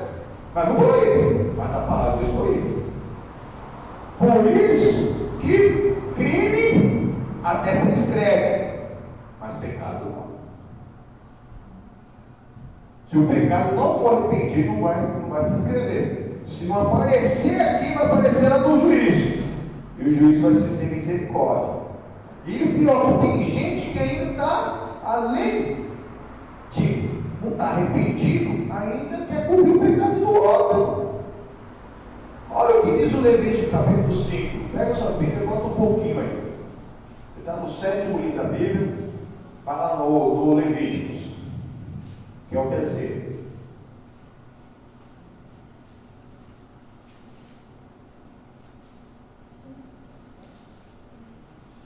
Mas não proíbe. Mas a palavra de Deus proíbe. Por isso que crime Se o pecado não for arrependido, não vai prescrever. Se não aparecer aqui, vai aparecer lá no juízo. E o juiz vai ser sem misericórdia. E o pior, tem gente que ainda está, além de não estar arrependido, ainda quer cobrir o pecado do outro. Olha o que diz o Levítico capítulo 5. Pega sua Bíblia e bota um pouquinho aí. Você está no 7º livro da Bíblia, vai lá no Levíticos, que é o 3º.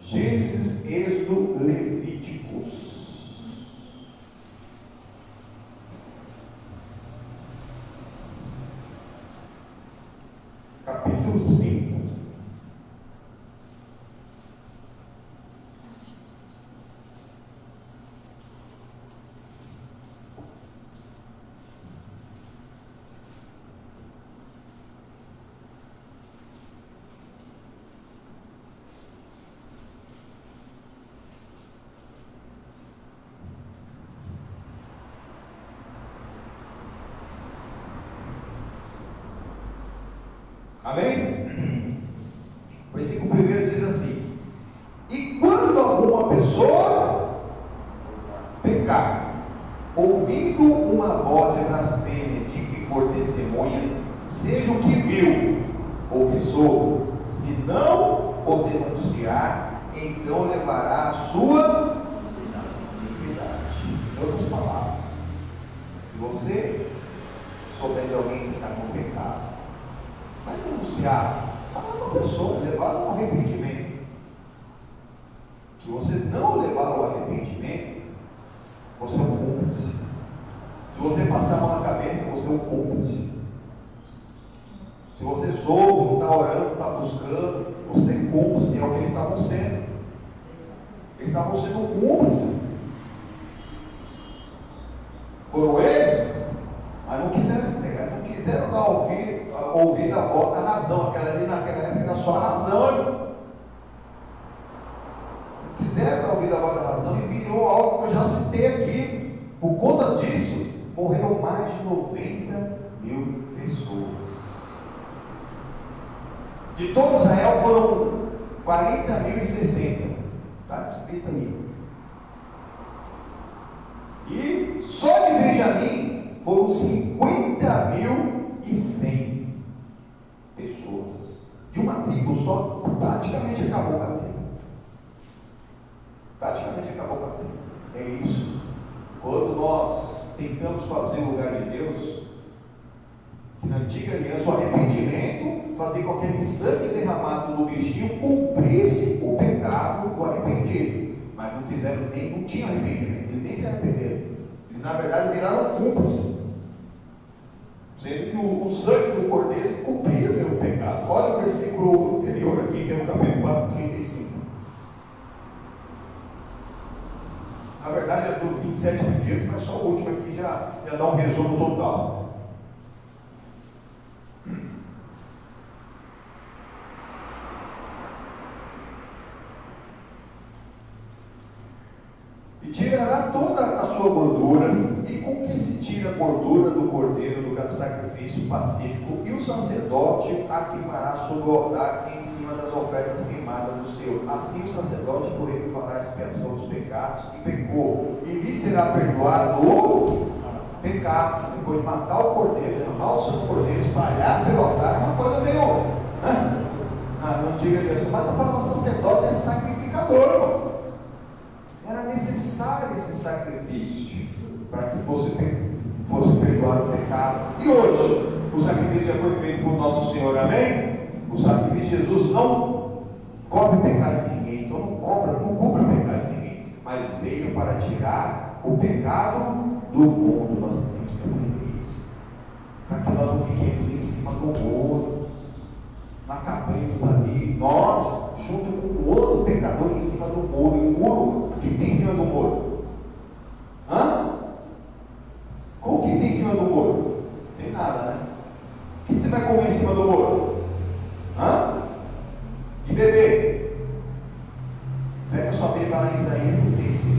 Gênesis, Êxodo, Levíticos. Capítulo 5. Amém? Versículo 1 diz assim: e quando alguma pessoa pecar, ouvindo uma voz de blasfêmia de que for testemunha, seja o que viu ou que soube, se não o denunciar, então levará a sua iniquidade. Em outras palavras, se você souber de alguém que está com pecado, vai denunciar, fala para a pessoa, levar ao arrependimento. Se você não levar ao arrependimento, você é um cúmplice. Se você passar a mão na cabeça, você é um cúmplice. Se você soube, não está orando, não está buscando, você é cúmplice. É o que eles estavam sendo. Eles estavam sendo cúmplices. Foram eles, mas não quiseram pregar, não quiseram dar ouvir a voz da razão. Aquela ali naquela época era só a razão. Não quiseram dar ouvir a voz da razão e virou algo que eu já citei aqui. Por conta disso, morreram mais de 90 mil pessoas. De todo Israel foram 40.060. Está escrito ali. E só de Benjamim foram 50.100 pessoas. De uma tribo só, praticamente acabou com a tribo. Praticamente acabou com a tribo. É isso. Quando nós tentamos fazer o lugar de Deus, que na antiga aliança o arrependimento fazia com que aquele sangue derramado no bichinho cumprisse o pecado do arrependido. Mas não fizeram, não tinha arrependimento, eles nem se arrependeram. Eles na verdade viraram cúmplices. Sendo que o sangue do cordeiro cumpria o pecado. Olha o versículo anterior aqui, que é no capítulo 4, 35. Na verdade é do 27 ao 28, mas só o último aqui já dá um resumo total. E tirará toda a sua gordura, e com que se tira a gordura do cordeiro do sacrifício pacífico, e o sacerdote a queimará sobre o altar em cima das ofertas queimadas do Senhor. Assim o sacerdote por ele fará a expiação dos pecados, e pecou, e lhe será perdoado o pecado. Depois de matar o cordeiro, derramar o sangue do cordeiro, espalhar pelo altar, é uma coisa meio não diga isso, mas a palavra sacerdote é sacrificador. Era necessário esse sacrifício para que fosse perdoado o pecado. E hoje, o sacrifício já foi feito por nosso Senhor, amém? O sacrifício de Jesus não cobre o pecado de ninguém, então não cobra o pecado de ninguém, mas veio para tirar o pecado do mundo. Nós temos que aprender isso, para que nós não fiquemos em cima do muro, não acabemos ali, nós, junto com o outro pecador em cima do muro. E o muro, o que tem em cima do muro? Com o que tem em cima do muro? Não tem nada, né? O que você vai comer em cima do muro? E beber? Pega sua Bíblia lá em Isaías 36.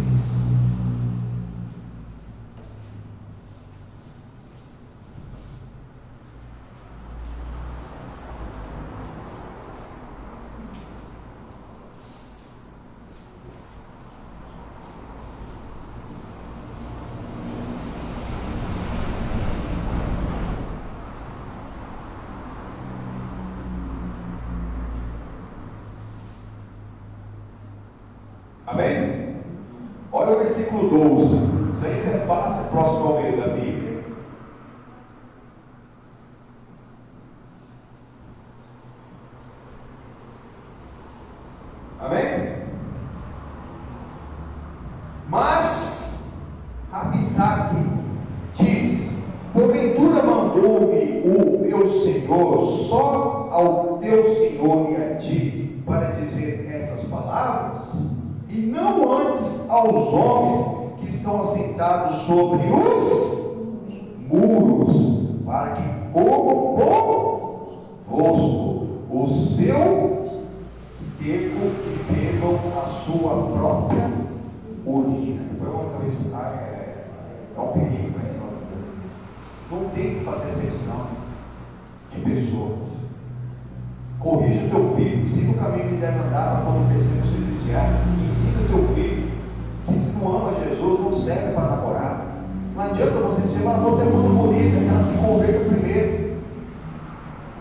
versículo 12. Isso aí é fácil, próximo ao meio da Bíblia. Amém? Mas Abissaque diz: porventura mandou-me o meu Senhor só ao teu Senhor e a ti para dizer essas palavras, e não antes aos homens que estão assentados sobre os muros, para que comam convosco o seu esterco e bebam a sua própria urina. É um perigo para essa hora. Não tem que fazer exceção de pessoas. Corrija o teu filho, ensina o caminho que deve andar para quando crescer no seu desviar. Ensina o teu filho que se não ama Jesus, não serve para namorar. Não adianta você dizer, mas você é muito bonita, que ela se converta primeiro.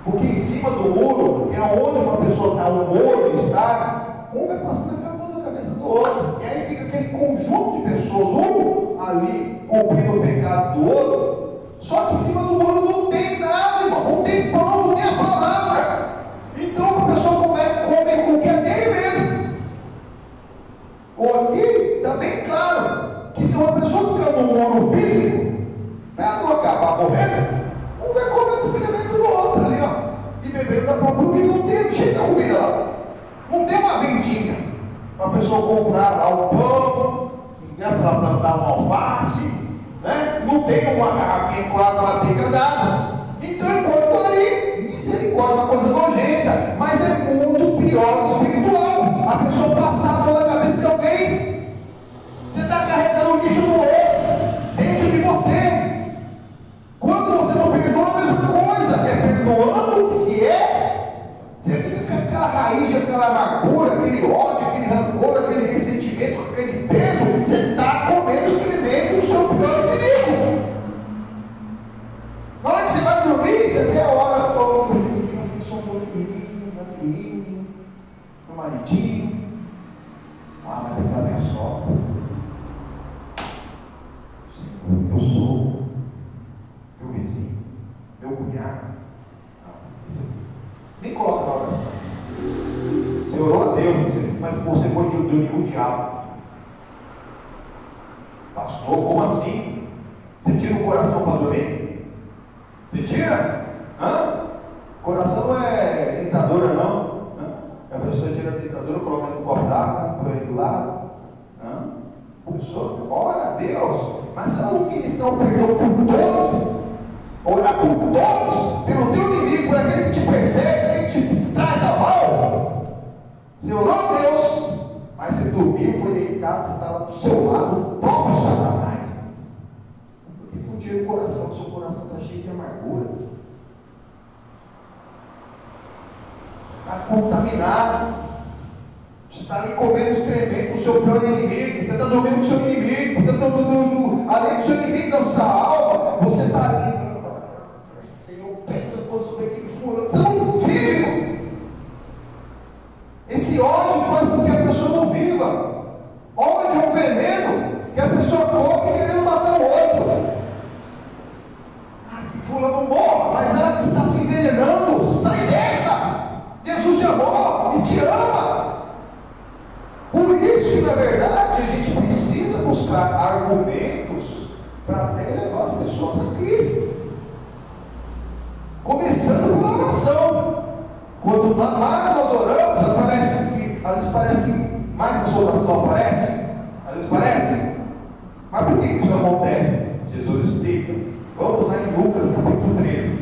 Porque em cima do muro, que é onde uma pessoa está, o muro está, um vai passando a mão na cabeça do outro. E aí fica aquele conjunto de pessoas, um ali cumprindo o pecado do outro. Só que em cima do muro não tem nada, irmão. Não tem pão, não tem a palavra. Então a pessoa come com o que é dele mesmo. Ou aqui está bem claro que se uma pessoa ficar no muro físico, ela não acabar morrendo, um vai comer o excremento do outro ali, ó. E bebendo da própria comida, não tem cheio da comida lá. Não tem uma vendinha para a pessoa comprar lá o pão, né, para plantar uma alface, né? Não tem uma garrafinha com água lá dentro d'água. Então enquanto ali, misericórdia, uma coisa nojenta, mas é muito pior do espiritual. A pessoa passar pela cabeça de alguém, você está carregando o lixo do outro dentro de você. Quando você não perdoa, a mesma coisa, é perdoando o que se é. Você fica com aquela raiz, aquela amargura, aquele ódio, aquele rancor, aquele ressentimento, aquele peso. Você está comendo o excremento do seu pior inimigo. Na hora que você vai dormir, você tem a hora, meu filhinho, meu maridinho. Ah, mas é para minha sogra. Senhor, eu sou meu vizinho, meu cunhado. Nem coloca na oração. Você orou a Deus, mas você foi dormir com o diabo. Pastor, como assim? Você tira o coração para dormir? Você tira? Hã? Coração não é dentadura, não. A pessoa tira a dentadura, coloca no copo d'água, põe ele do lado. A pessoa ora a Deus, mas será o ministrar o perdão por todos? Orar por todos, pelo teu inimigo, por aquele que te persegue, aquele que te traz da mal. Você orou a Deus, mas você dormiu, foi deitado, você está lá do seu lado, o próprio Satanás. Porque você não tira o coração, seu coração está cheio de amargura. Está contaminado. Você está ali comendo excremento do seu pior inimigo. Você está dormindo com o seu inimigo. Você está além do seu inimigo da sua alma. Você está ali. Senhor, pensa sobre aquele fulano. Você não vive. Esse ódio faz com que a pessoa não viva. Ódio é um veneno que a pessoa come querendo matar o outro. Fulano morra, mas ela que está se envenenando. Sai dessa. Jesus te amou e te ama. Por isso que, na verdade, a gente precisa buscar argumentos para até levar as pessoas a Cristo. Começando pela oração. Quanto mais nós oramos, às vezes parece que mais a sua oração aparece. Às vezes parece. Mas por que isso acontece? Jesus explica. Vamos lá em Lucas capítulo 13.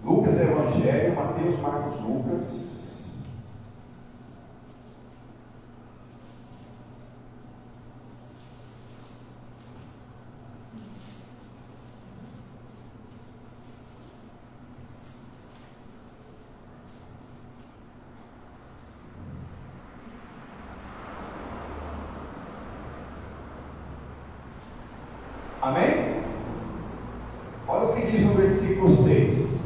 Lucas é Evangelho, Mateus, Marcos, Lucas. Amém? versículo 6.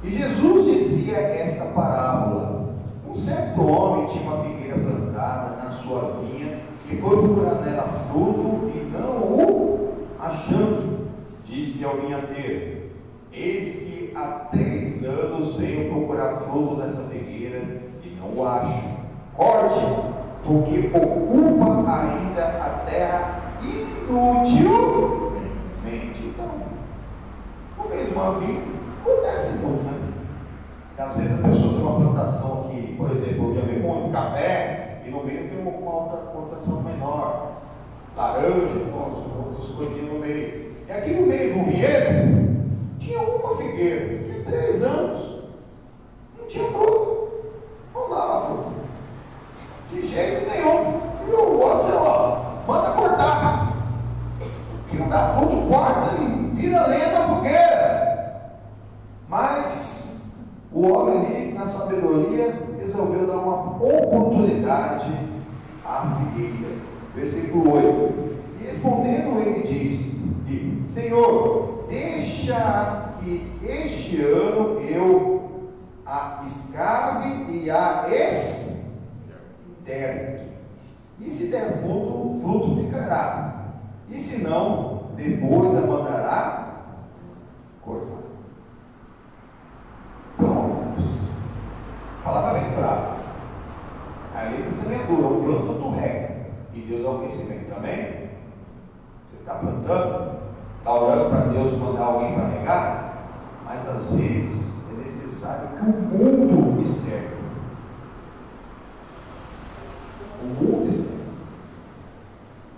E Jesus dizia esta parábola: um certo homem tinha uma figueira plantada na sua vinha, e foi procurar nela fruto, e não o achando, disse ao vinhadeiro: eis que há 3 anos venho procurar fruto nessa figueira, e não o acho. Corte, porque ocupa ainda a terra inutilmente. Então, no meio de uma vinha, acontece muito, né? Às vezes a pessoa tem uma plantação que, por exemplo, eu já vi muito café, e no meio tem uma outra plantação menor, laranja, outras coisinhas no meio. E aqui no meio do vinhedo, tinha uma figueira, tinha 3 anos, não tinha fruto, não dava fruto, de jeito nenhum. E o outro, ó, manda cortar, que não dá fruto, corta e tira lenha da fogueira. Mas o homem ali, na sabedoria, resolveu dar uma oportunidade à figueira. Versículo 8. E respondendo ele disse: Senhor, deixa que este ano eu a escave e a externe. E se der fruto, o fruto ficará. E se não, depois a mandará cortar. Então, a palavra bem clara. A lei da semeadura, o planta tu rega. E Deus é o crescimento também. Você está plantando, está orando para Deus mandar alguém para regar, mas às vezes é necessário que o mundo externo. O mundo externo.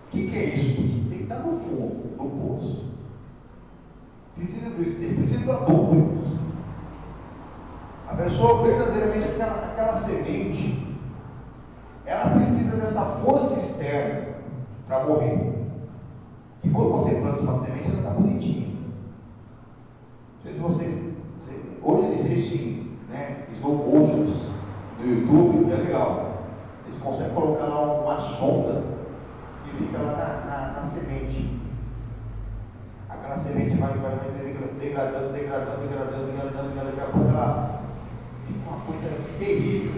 O que é isso? Tem que estar no fundo, no poço. Precisa do externo, precisa do adubo. A pessoa verdadeiramente, aquela semente, ela precisa dessa força externa para morrer. E quando você planta uma semente, ela está bonitinha. Não sei se hoje existem, né, slow motions no YouTube, que é legal. Eles conseguem colocar lá uma sonda e fica lá na semente. Aquela semente vai degradando, daqui a pouco ela fica uma coisa terrível.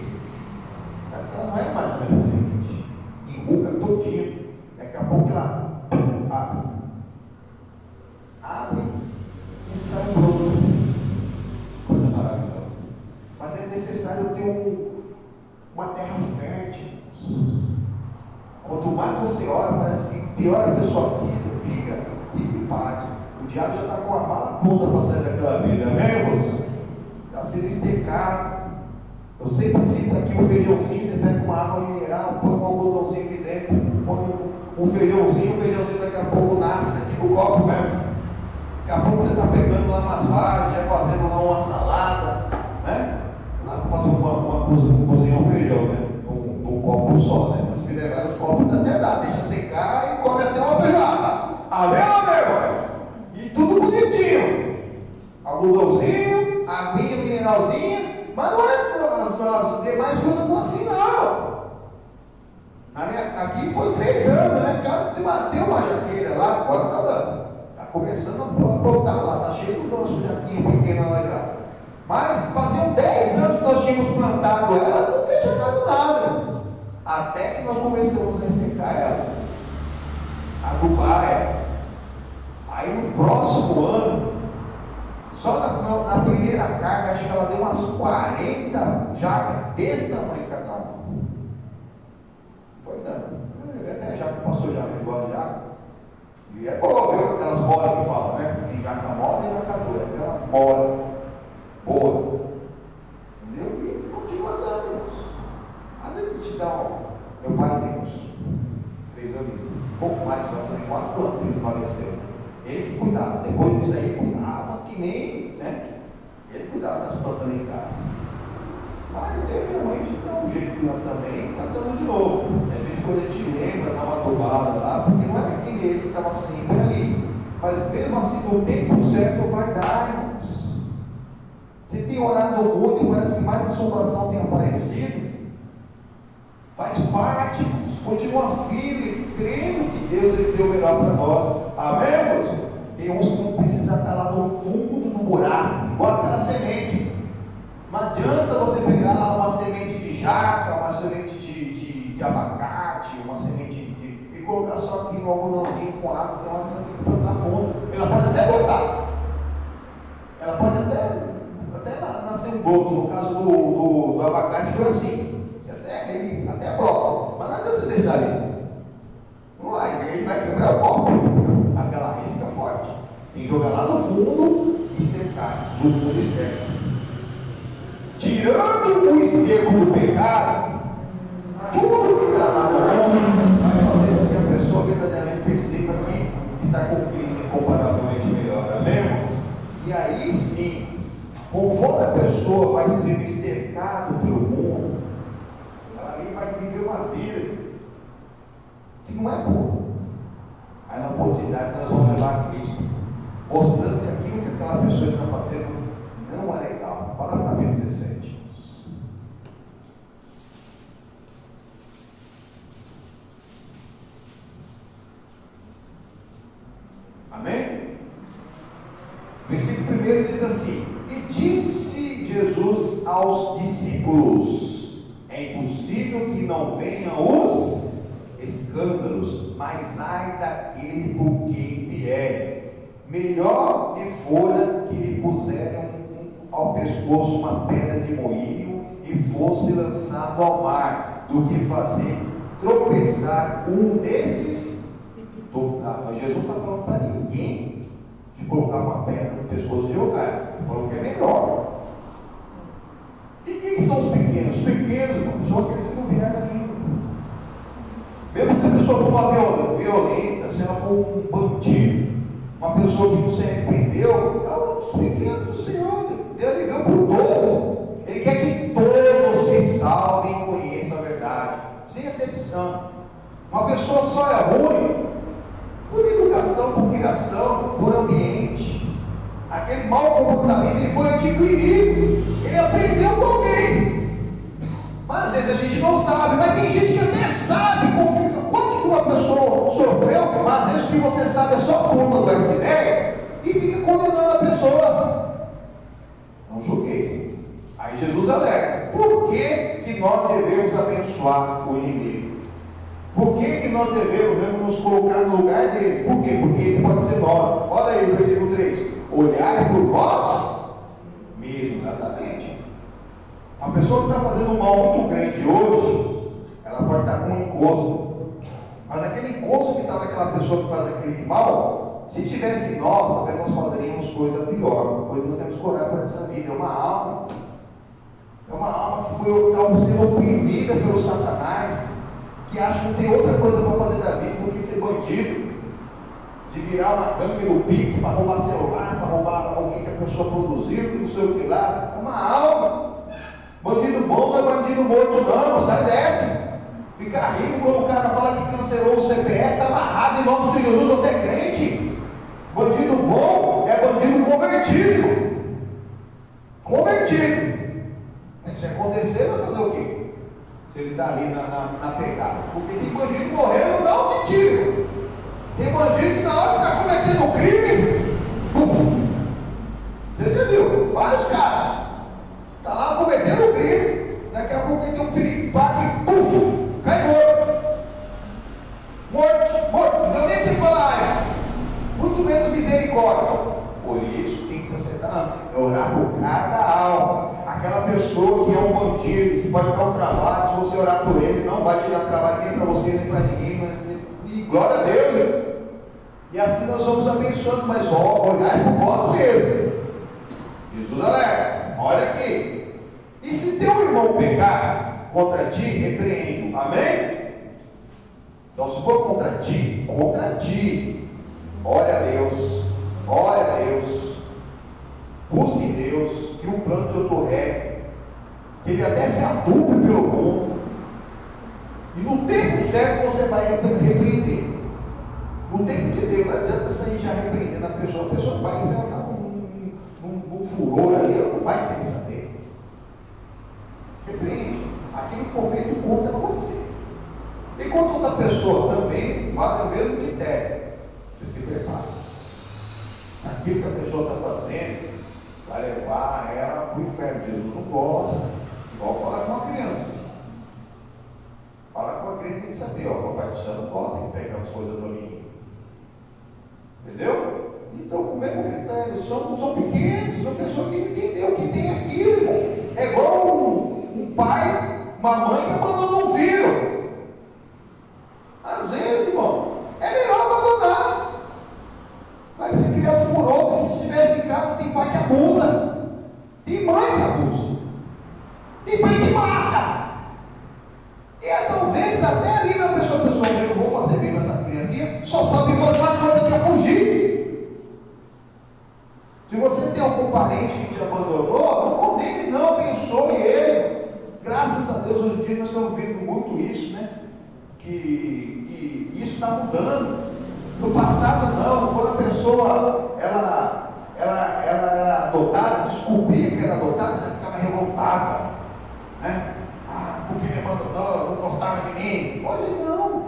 Parece que ela não é mais a mesma semente. Enruga todinha. Daqui a pouco ela abre e sai um broto. Coisa maravilhosa. Mas é necessário ter uma terra fértil. Quanto mais você ora, parece que pior a pessoa fica em paz. O diabo já está com a mala pronta para sair daquela vida, né, irmãos? Está sendo estecado. Eu sempre cito aqui um feijãozinho, você pega uma água mineral, põe um algodãozinho aqui dentro, põe um feijãozinho, daqui a pouco nasce aqui no copo mesmo. Daqui a pouco você está pegando lá umas vagens, já fazendo lá uma salada, né? Não dá para fazer cozinhar um feijão, né? Num copo só, né? Mas se fizer vários copos até dá, deixa secar e come até uma feijoada. Amém, meu? E tudo bonitinho. Algodãozinho, aguinha mineralzinha, mas não é as demais frutas não assim não. Aqui foi 3 anos, na minha casa tem uma jaqueira lá, agora está dando. Está começando a brotar lá, está cheio do nosso jaquinho pequeno lá já. Mas faziam 10 anos que nós tínhamos plantado ela, nunca tinha dado nada. Até que nós começamos a estecar ela, adubar ela. Aí no próximo ano, só na primeira carga, acho que ela deu umas 40 jacas desse tamanho cada uma. Foi dando. Até jaca passou já, não gosta de jaca. E é bom ver aquelas bolas que falam, né? Tem jaca mole e jaca dura. Aquela bola boa. Entendeu? E continua dando, irmãos. Às vezes a gente dá Meu pai tem uns 3 anos, um pouco mais, fazendo 4 anos que ele faleceu. Ele que cuidava. Depois disso aí, cuidava que nem, né? Ele cuidava das plantas em casa. Mas eu e minha mãe, a gente dá um jeito lá também, está dando de novo. Quando a gente lembra, dá uma adubada lá, porque não é aquele ele que estava sempre ali. Mas mesmo assim, no tempo certo vai dar, irmãos. Você tem orado muito e parece que mais assombração tem aparecido. Faz parte, continua firme, crendo que Deus ele deu o melhor para nós. Amém, irmãos? Tem uns que não precisam estar lá no fundo do buraco, igual aquela semente. Não adianta você pegar lá uma semente de jaca, uma semente de abacate, uma semente e colocar só aqui no algodãozinho com água, então você vai ter que plantar fundo. Ela pode até botar. Ela pode até nascer um broto. No caso do abacate foi assim. Você até brota. Mas não adianta você deixar ali. Não vai, ele vai quebrar o copo. Aquela raiz fica forte. Você tem que jogar lá no fundo e estercar. No fundo esterca. Tirando o esterco do pecado, tudo que está lá no mundo vai fazer com que a pessoa verdadeiramente perceba que está com Cristo incomparavelmente melhor. Amém, irmãos? E aí sim, conforme a pessoa vai sendo estercada pelo mundo, ela ali vai viver uma vida que não é boa. Aí na oportunidade nós vamos levar a Cristo, mostrando que aquilo que aquela pessoa está fazendo não é legal. Fala para mim 17. Amém? Versículo 1 diz assim: E disse Jesus aos discípulos: É impossível que não venham os escândalos, mas ai daquele por quem vier. Melhor lhe fora que lhe puserem ao pescoço uma pedra de moinho e fosse lançado ao mar, do que fazer tropeçar um desses. Jesus não está falando para ninguém de colocar uma pedra no pescoço de jogar. Ele falou que é melhor. E quem são os pequenos? Os pequenos, irmão, são aqueles que não vieram ainda. Mesmo se a pessoa for uma violenta, se ela for um bandido, uma pessoa que não se arrependeu, os pequenos do Senhor, Deus ligou por todos. Ele quer que todos se salvem e conheçam a verdade, sem exceção. Uma pessoa só é ruim por educação, por criação, por ambiente. Aquele mau comportamento ele foi adquirido, ele aprendeu com alguém. Mas às vezes a gente não sabe, mas tem gente que até sabe quanto que uma pessoa sofreu, mas às vezes o que você sabe é só a ponta do iceberg e fica condenando a pessoa. Não julguei. Aí Jesus alerta: por que nós devemos abençoar o inimigo? Por que nós devemos nos colocar no lugar dele? Por quê? Porque ele pode ser nós. Olha aí o versículo 3: olhai por vós mesmo. Exatamente. A pessoa que está fazendo um mal muito grande hoje, ela pode estar com um encosto. Mas aquele encosto que está naquela pessoa que faz aquele mal, se tivesse nós, talvez nós fazeríamos coisa pior. Pois nós temos que orar por essa vida. É uma alma. É uma alma que foi sendo oprimida pelo Satanás, que acha que não tem outra coisa para fazer da vida do que ser bandido, de virar uma gangue do Pix para roubar celular, para roubar alguém que a pessoa produziu, que não sei o que lá. É uma alma. Bandido bom não é bandido morto não, sai dessa. Fica rindo quando o cara fala que cancelou o CPF, está amarrado em nome do Senhor Jesus, você é crente. Bandido bom é bandido convertido. Convertido. Mas se acontecer, vai fazer o quê? Se ele está ali na pegada. Porque tem bandido morrendo não de tiro. Tem bandido que na hora que está cometendo um crime, você já viu? Vários casos. Está lá cometendo um crime, daqui a pouco ele tem um piripaque e cai morto. Morto. Não deu nem tempo de falar, muito menos misericórdia. Por isso tem que se acertar, é orar por cada alma. Aquela pessoa que é um bandido, que pode dar um trabalho, se você orar por ele, não vai tirar trabalho nem para você, nem para ninguém. E glória a Deus. E assim nós vamos abençoando, mas olhai por vós mesmo. Jesus alerta, olha aqui. E se teu irmão pecar contra ti, repreende-o. Amém? Então se for contra ti, olha a Deus. Busque em Deus, que um plano que eu estou reto, que ele até se adupe pelo mundo, e no tempo certo você vai repreender. No tempo de Deus, não adianta sair já repreendendo a pessoa vai, se ela está num furor ali, ela não vai querer saber. Repreende aquilo que for feito contra você. E contra outra pessoa também, vale o mesmo critério. Você se prepara. aquilo que a pessoa está fazendo vai levar ela para o inferno. Jesus não gosta. Igual falar com uma criança. Falar com a criança tem que saber, ó, o papai do céu não gosta que pegue as coisas do amiguinho. Entendeu? Então, com o mesmo critério, são pequenos, são pessoas que entendeu que tem aquilo, irmão. É igual um pai, uma mãe que abandona um filho. Às vezes, irmão, é melhor abandonar. Vai ser criado por outro, que se estivesse em casa, tem pai que abusa, tem mãe que abusa, tem pai que mata. E talvez até ali na pessoa, eu não vou fazer bem com essa criancinha, só sabe fazer uma coisa que é fugir. Se você tem algum parente que te abandonou, não condene não, abençoe ele. Graças a Deus, hoje em dia nós estamos vendo muito isso, né? Que isso está mudando. No passado não, quando a pessoa ela era adotada, descobria que era adotada, ela ficava revoltada, né? Porque me abandonou, não gostava de mim. Hoje não.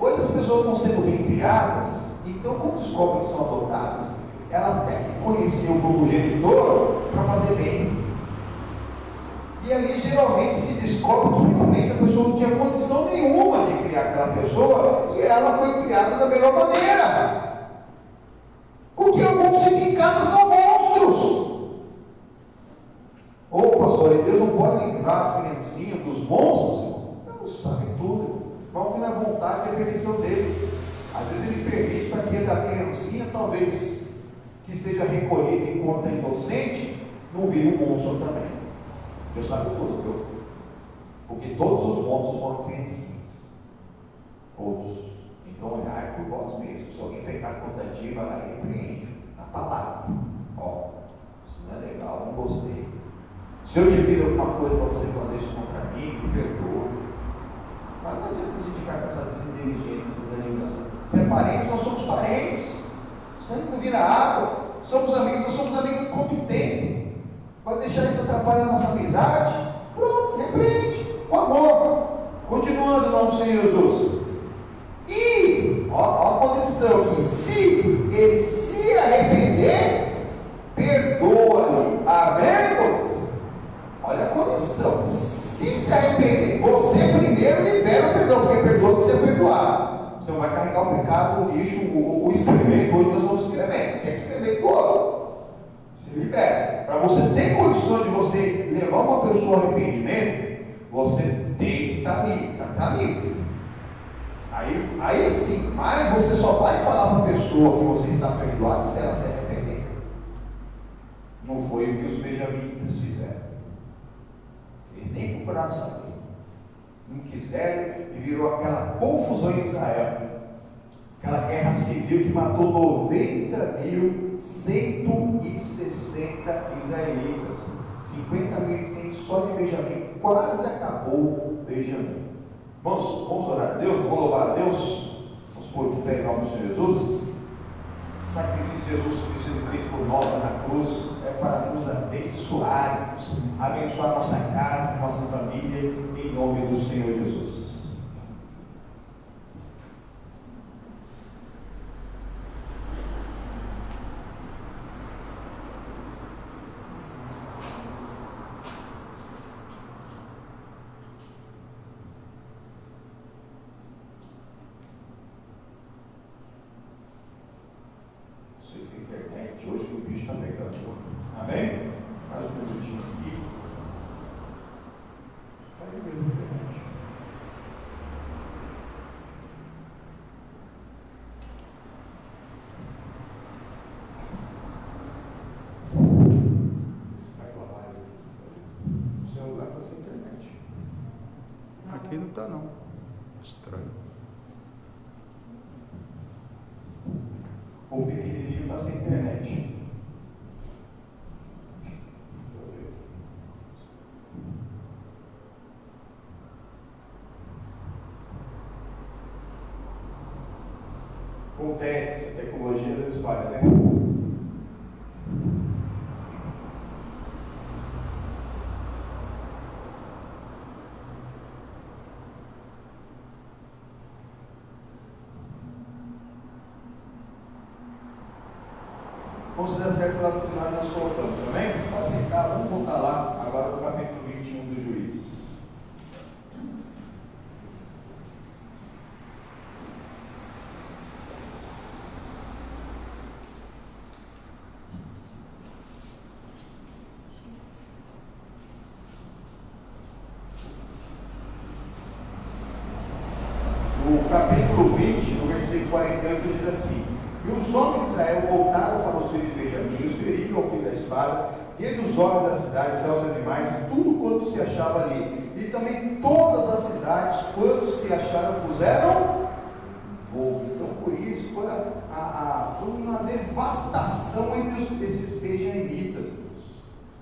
Hoje as pessoas estão sendo bem criadas, então quando descobrem que são adotadas, ela tem que conhecer o progenitor para fazer bem. E ali geralmente se descobre que realmente a pessoa não tinha condição nenhuma de criar aquela pessoa e ela foi criada da melhor maneira. Porque alguns ficam em casa são monstros. Ô pastor, Deus não pode livrar as criancinhas dos monstros, irmão. Não sabe tudo. Vamos que na vontade e a permissão dele. Às vezes ele permite para que a criancinha, talvez, que seja recolhida enquanto é inocente, não vire um monstro também. Deus sabe tudo, viu? Porque todos os monstros foram criancinhas. Todos. Então olhai por vós mesmos. Se alguém pecar contra ti, vai lá e repreende. Na palavra. Ó, isso não é legal, não gostei. Se eu te fiz alguma coisa para você fazer isso contra mim, me perdoa. Mas não adianta a gente ficar com essa desinteligência, essa desalinhação. Se é parente, nós somos parentes. Sangue não vira água. Somos amigos, nós somos amigos quanto tempo. Vai deixar isso atrapalhar a nossa amizade? Pronto, repreende. Com amor. Continuando em nome do Senhor Jesus. E, ó a condição aqui. Se ele se arrepender, perdoa-lhe. Amém, irmãos? Olha a condição. Se arrepender, você primeiro libera o perdão, porque perdoa para você perdoar. Você não vai carregar o pecado, o lixo, o excremento. Hoje nós somos excremento. Tem excremento todo. Se libera. Para você ter condições de você levar uma pessoa ao arrependimento, você tem que estar livre. Está livre. Aí sim, mas você só vai falar para a pessoa que você está perdoado se ela se arrepender. Não foi o que os benjamitas fizeram. Eles nem procuraram saber. Não quiseram e virou aquela confusão em Israel. Aquela guerra civil que matou 90.160 israelitas. 50.100 só de Benjamim. Quase acabou Benjamim. Vamos orar a Deus? Vamos louvar a Deus? Vamos pôr de pé em nome do Senhor Jesus. O sacrifício de Jesus Cristo ele fez por nós na cruz é para nos abençoarmos, abençoar nossa casa, nossa família, em nome do Senhor Jesus. Internet, hoje que o bicho está pegando. Amém? Mais um minutinho aqui. Está aí mesmo, internet. Esse caiu a live. O celular está sem internet. Aqui não está não. Estranho. O pequenininho está sem internet. Acontece, a tecnologia não espalha, né? se der certo lá no final nós colocamos, amém? Pode sentar, vamos voltar lá agora no capítulo 21 do Juízes. O capítulo 20, no versículo 48, diz assim: E os homens de Israel voltaram para os filhos de Benjamim, os feriram ao fim da espada, desde os homens da cidade até os animais, e tudo quanto se achava ali. E também todas as cidades, quando se acharam, puseram fogo. Então, por isso, foi uma devastação entre esses benjamitas.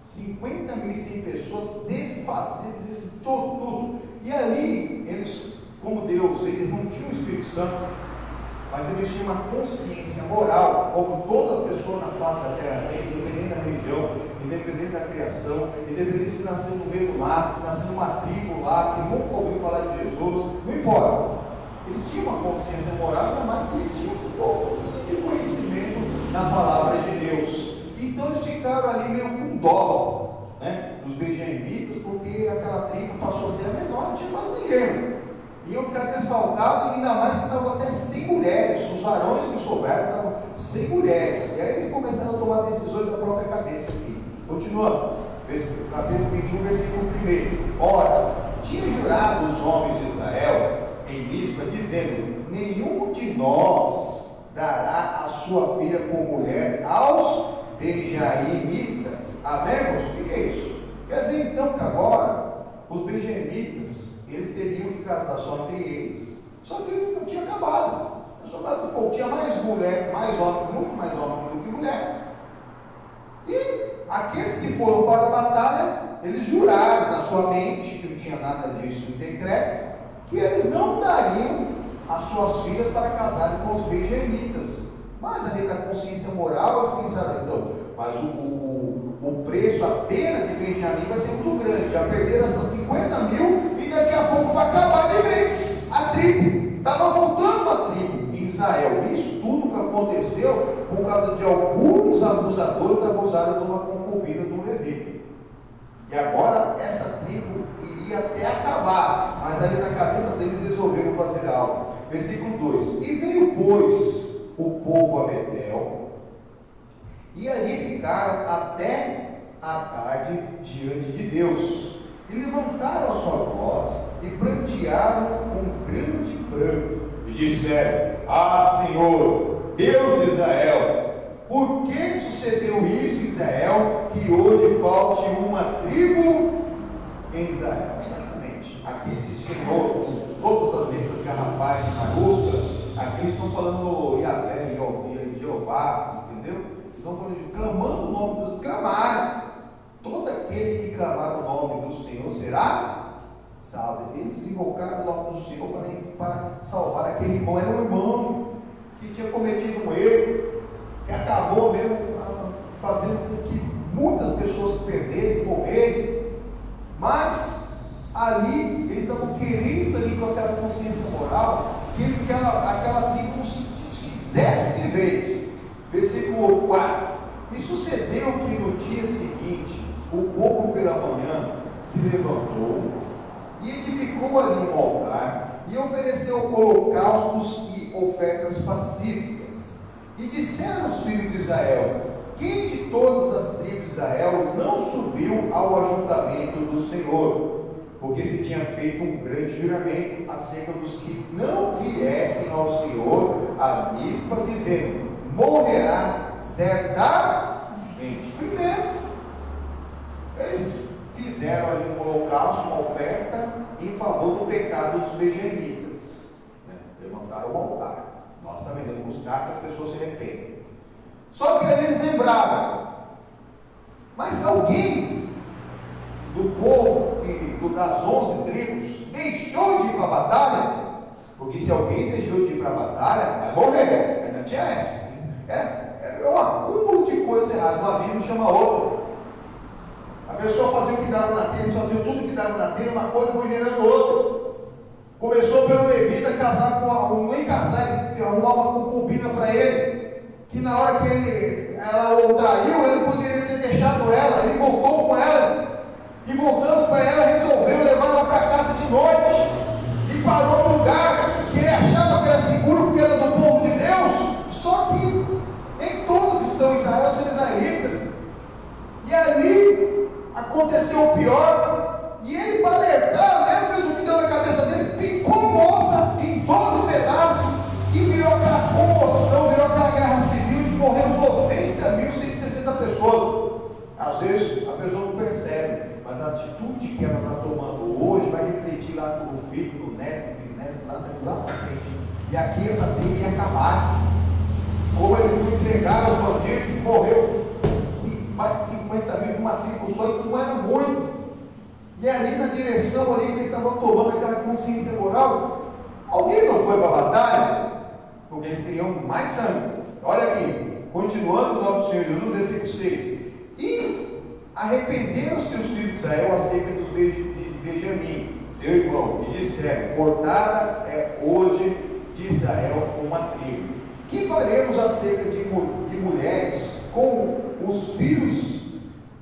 50.100 pessoas, tudo. E ali, eles, como Deus, eles não tinham o Espírito Santo, mas eles tinham uma consciência moral, como toda pessoa na face da terra tem, independente da religião, independente da criação, independente se nasceu no meio do mato, se nasceu numa tribo lá, que nunca ouviu falar de Jesus, não importa. Eles tinham uma consciência moral, ainda mais que eles tinham um pouquinho de conhecimento na palavra de Deus. Então eles ficaram ali meio com dó, né, dos benjamitas, porque aquela tribo passou a ser a menor, não tinha mais ninguém. Iam ficar desfalcados, ainda mais que estavam até sem mulheres. Os varões que sobraram estavam sem mulheres. E aí eles começaram a tomar decisões da própria cabeça aqui. Continuando, capítulo 21, versículo 1. Ora, tinha jurado os homens de Israel em Mispa, dizendo: nenhum de nós dará a sua filha por mulher aos benjamitas. Amém, irmãos? O que é isso? Quer dizer então que agora os benjamitas eles teriam que casar só entre eles. Só que ele não tinha acabado. O soldado do povo tinha mais mulher, mais homem, muito mais homem do que mulher. E aqueles que foram para a batalha, eles juraram na sua mente, que não tinha nada disso em decreto, que eles não dariam as suas filhas para casarem com os benjamitas. Mas ali na consciência moral, eles pensaram, então, mas o preço, a pena de Benjamim vai ser muito grande. Já perderam essas 50.000 e daqui a pouco vai acabar de vez a tribo. Estava voltando a tribo em Israel. Isso tudo que aconteceu por causa de alguns abusadores abusaram de uma concubina do levita. E agora essa tribo iria até acabar, mas ali na cabeça deles resolveram fazer algo. Versículo 2: E veio, pois, o povo a Betel, e ali ficaram até a tarde diante de Deus, e levantaram a sua voz e prantearam com grande pranto, e disseram: Ah, Senhor, Deus de Israel, por que sucedeu isso em Israel, que hoje falte uma tribo em Israel? Exatamente. Aqui esse Senhor, com todas as letras garrafais de maiúsculas, aqui eles estão falando Yahvé, Jeová, entendeu? Estão falando, clamando o nome dos, clamaram. Todo aquele que clamar o nome do Senhor será salvo. Eles invocaram o nome do Senhor para salvar aquele irmão. Era um irmão que tinha cometido um erro, que acabou mesmo fazendo com que muitas pessoas se perdessem, morressem. Mas ali, eles estavam querendo ali com aquela consciência moral, que aquela tribo não se desfizesse de vez. Versículo 4: E sucedeu que no dia seguinte, o povo pela manhã se levantou e edificou ali um altar e ofereceu holocaustos e ofertas pacíficas. E disseram os filhos de Israel: Quem de todas as tribos de Israel não subiu ao ajuntamento do Senhor? Porque se tinha feito um grande juramento acerca dos que não viessem ao Senhor a Mispa, dizendo: morrerá certamente. Primeiro, eles fizeram ali um holocausto, uma oferta em favor do pecado dos benjamitas, né? Levantaram o altar. Nós também devemos buscar que as pessoas se arrependem. Só que aí eles lembraram: mas alguém do povo das 11 tribos deixou de ir para a batalha? Porque se alguém deixou de ir para a batalha, vai morrer. Ainda tinha essa. É um acúmulo de coisa errada. Uma Bíblia chama outra. A pessoa fazia o que dava na telha, eles faziam tudo o que dava na telha, uma coisa foi gerando outra. Começou pelo levita casar com nem casar, ele arrumar uma concubina para ele, que na hora que ele ela o traiu, ele poderia ter deixado ela, ele voltou com ela, e voltando com ela, resolveu levar ela para casa de noite, e parou no lugar que ele achava que era seguro, porque era do povo de Deus, só que em todos estão Israel sendo israelitas, e ali aconteceu o pior, e ele, para alertar, mesmo fez o que deu na cabeça dele, picou a moça em 12 pedaços, e virou aquela comoção, virou aquela guerra civil, de morreram 90.160 pessoas. Às vezes a pessoa não percebe, mas a atitude que ela está tomando hoje vai refletir lá no filho, no neto, no bisneto, lá para frente. E aqui essa tribo ia acabar. Como eles não entregaram os bandidos, morreu mais de 50 mil de uma tribo só, e não era muito. E ali na direção ali que eles estavam tomando aquela consciência moral, alguém não foi para a batalha? Porque eles queriam mais sangue. Olha aqui, continuando o nome do Senhor Jesus, versículo 6. E arrependeram-se os filhos de Israel acerca dos de Benjamim, seu irmão, e disseram: cortada é hoje de Israel uma tribo. Que faremos acerca de mulheres com os filhos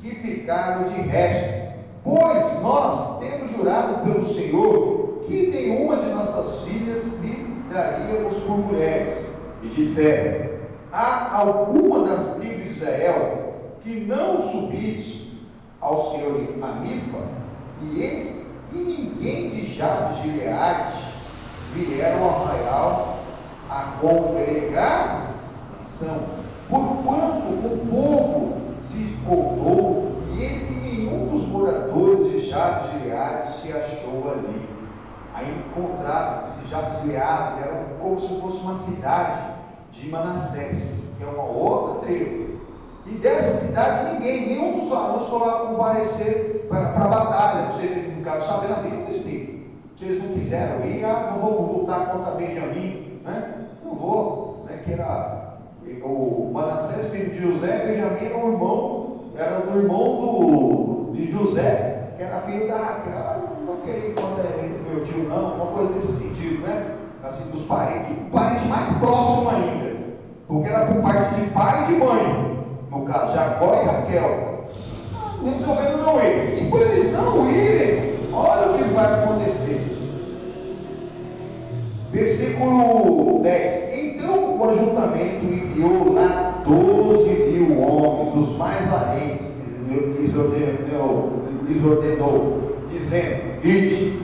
que ficaram de resto? Pois nós temos jurado pelo Senhor que nenhuma de nossas filhas lhe daríamos por mulheres. E disseram: há alguma das tribos de Israel que não subiste ao Senhor a Mispa? E eis que ninguém de Jabes de Gileade vieram ao arraial a congregação, porquanto o povo se contou, e eis que nenhum dos moradores de Jabes de Gileade se achou ali. Aí encontraram esse Jabes de Gileade, era como se fosse uma cidade de Manassés, que é uma outra tribo. E dessa cidade nenhum dos varões foi lá comparecer para a batalha. Não sei se eles não ficaram sabendo, a Bíblia não explica. Se eles não quiseram ir, não vou lutar contra Benjamim, né? Não vou, né? Que era o Manassés, filho de José, Benjamim era do irmão de José, que era filho da Raquel. Não queria ir contra meu tio, não, uma coisa nesse sentido, né? Assim, dos parentes, o parente mais próximo ainda, porque era por parte de pai e de mãe. No caso, Jacó e Raquel. Resolvendo não ir. E por eles não irem, olha o que vai acontecer. Versículo 10. Então o ajuntamento enviou lá 12.000 homens, os mais valentes, lhes ordenou, dizendo: ide,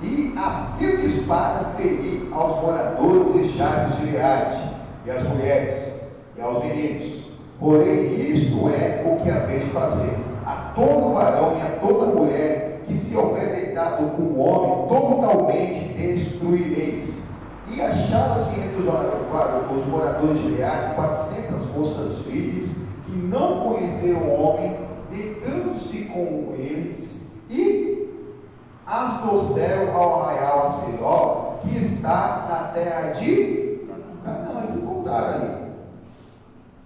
e a fio de espada ferir aos moradores de Jabes de Gileade, e às mulheres, e aos meninos. Porém, isto é o que haveis de fazer: a todo varão e a toda mulher que se houver deitado com o homem, totalmente destruireis. E acharam-se entre os moradores de Gileade 400 moças virgens que não conheceram o homem, deitando-se com eles, e as trouxeram ao arraial a Siló, que está na terra de Canaã. Eles encontraram ali.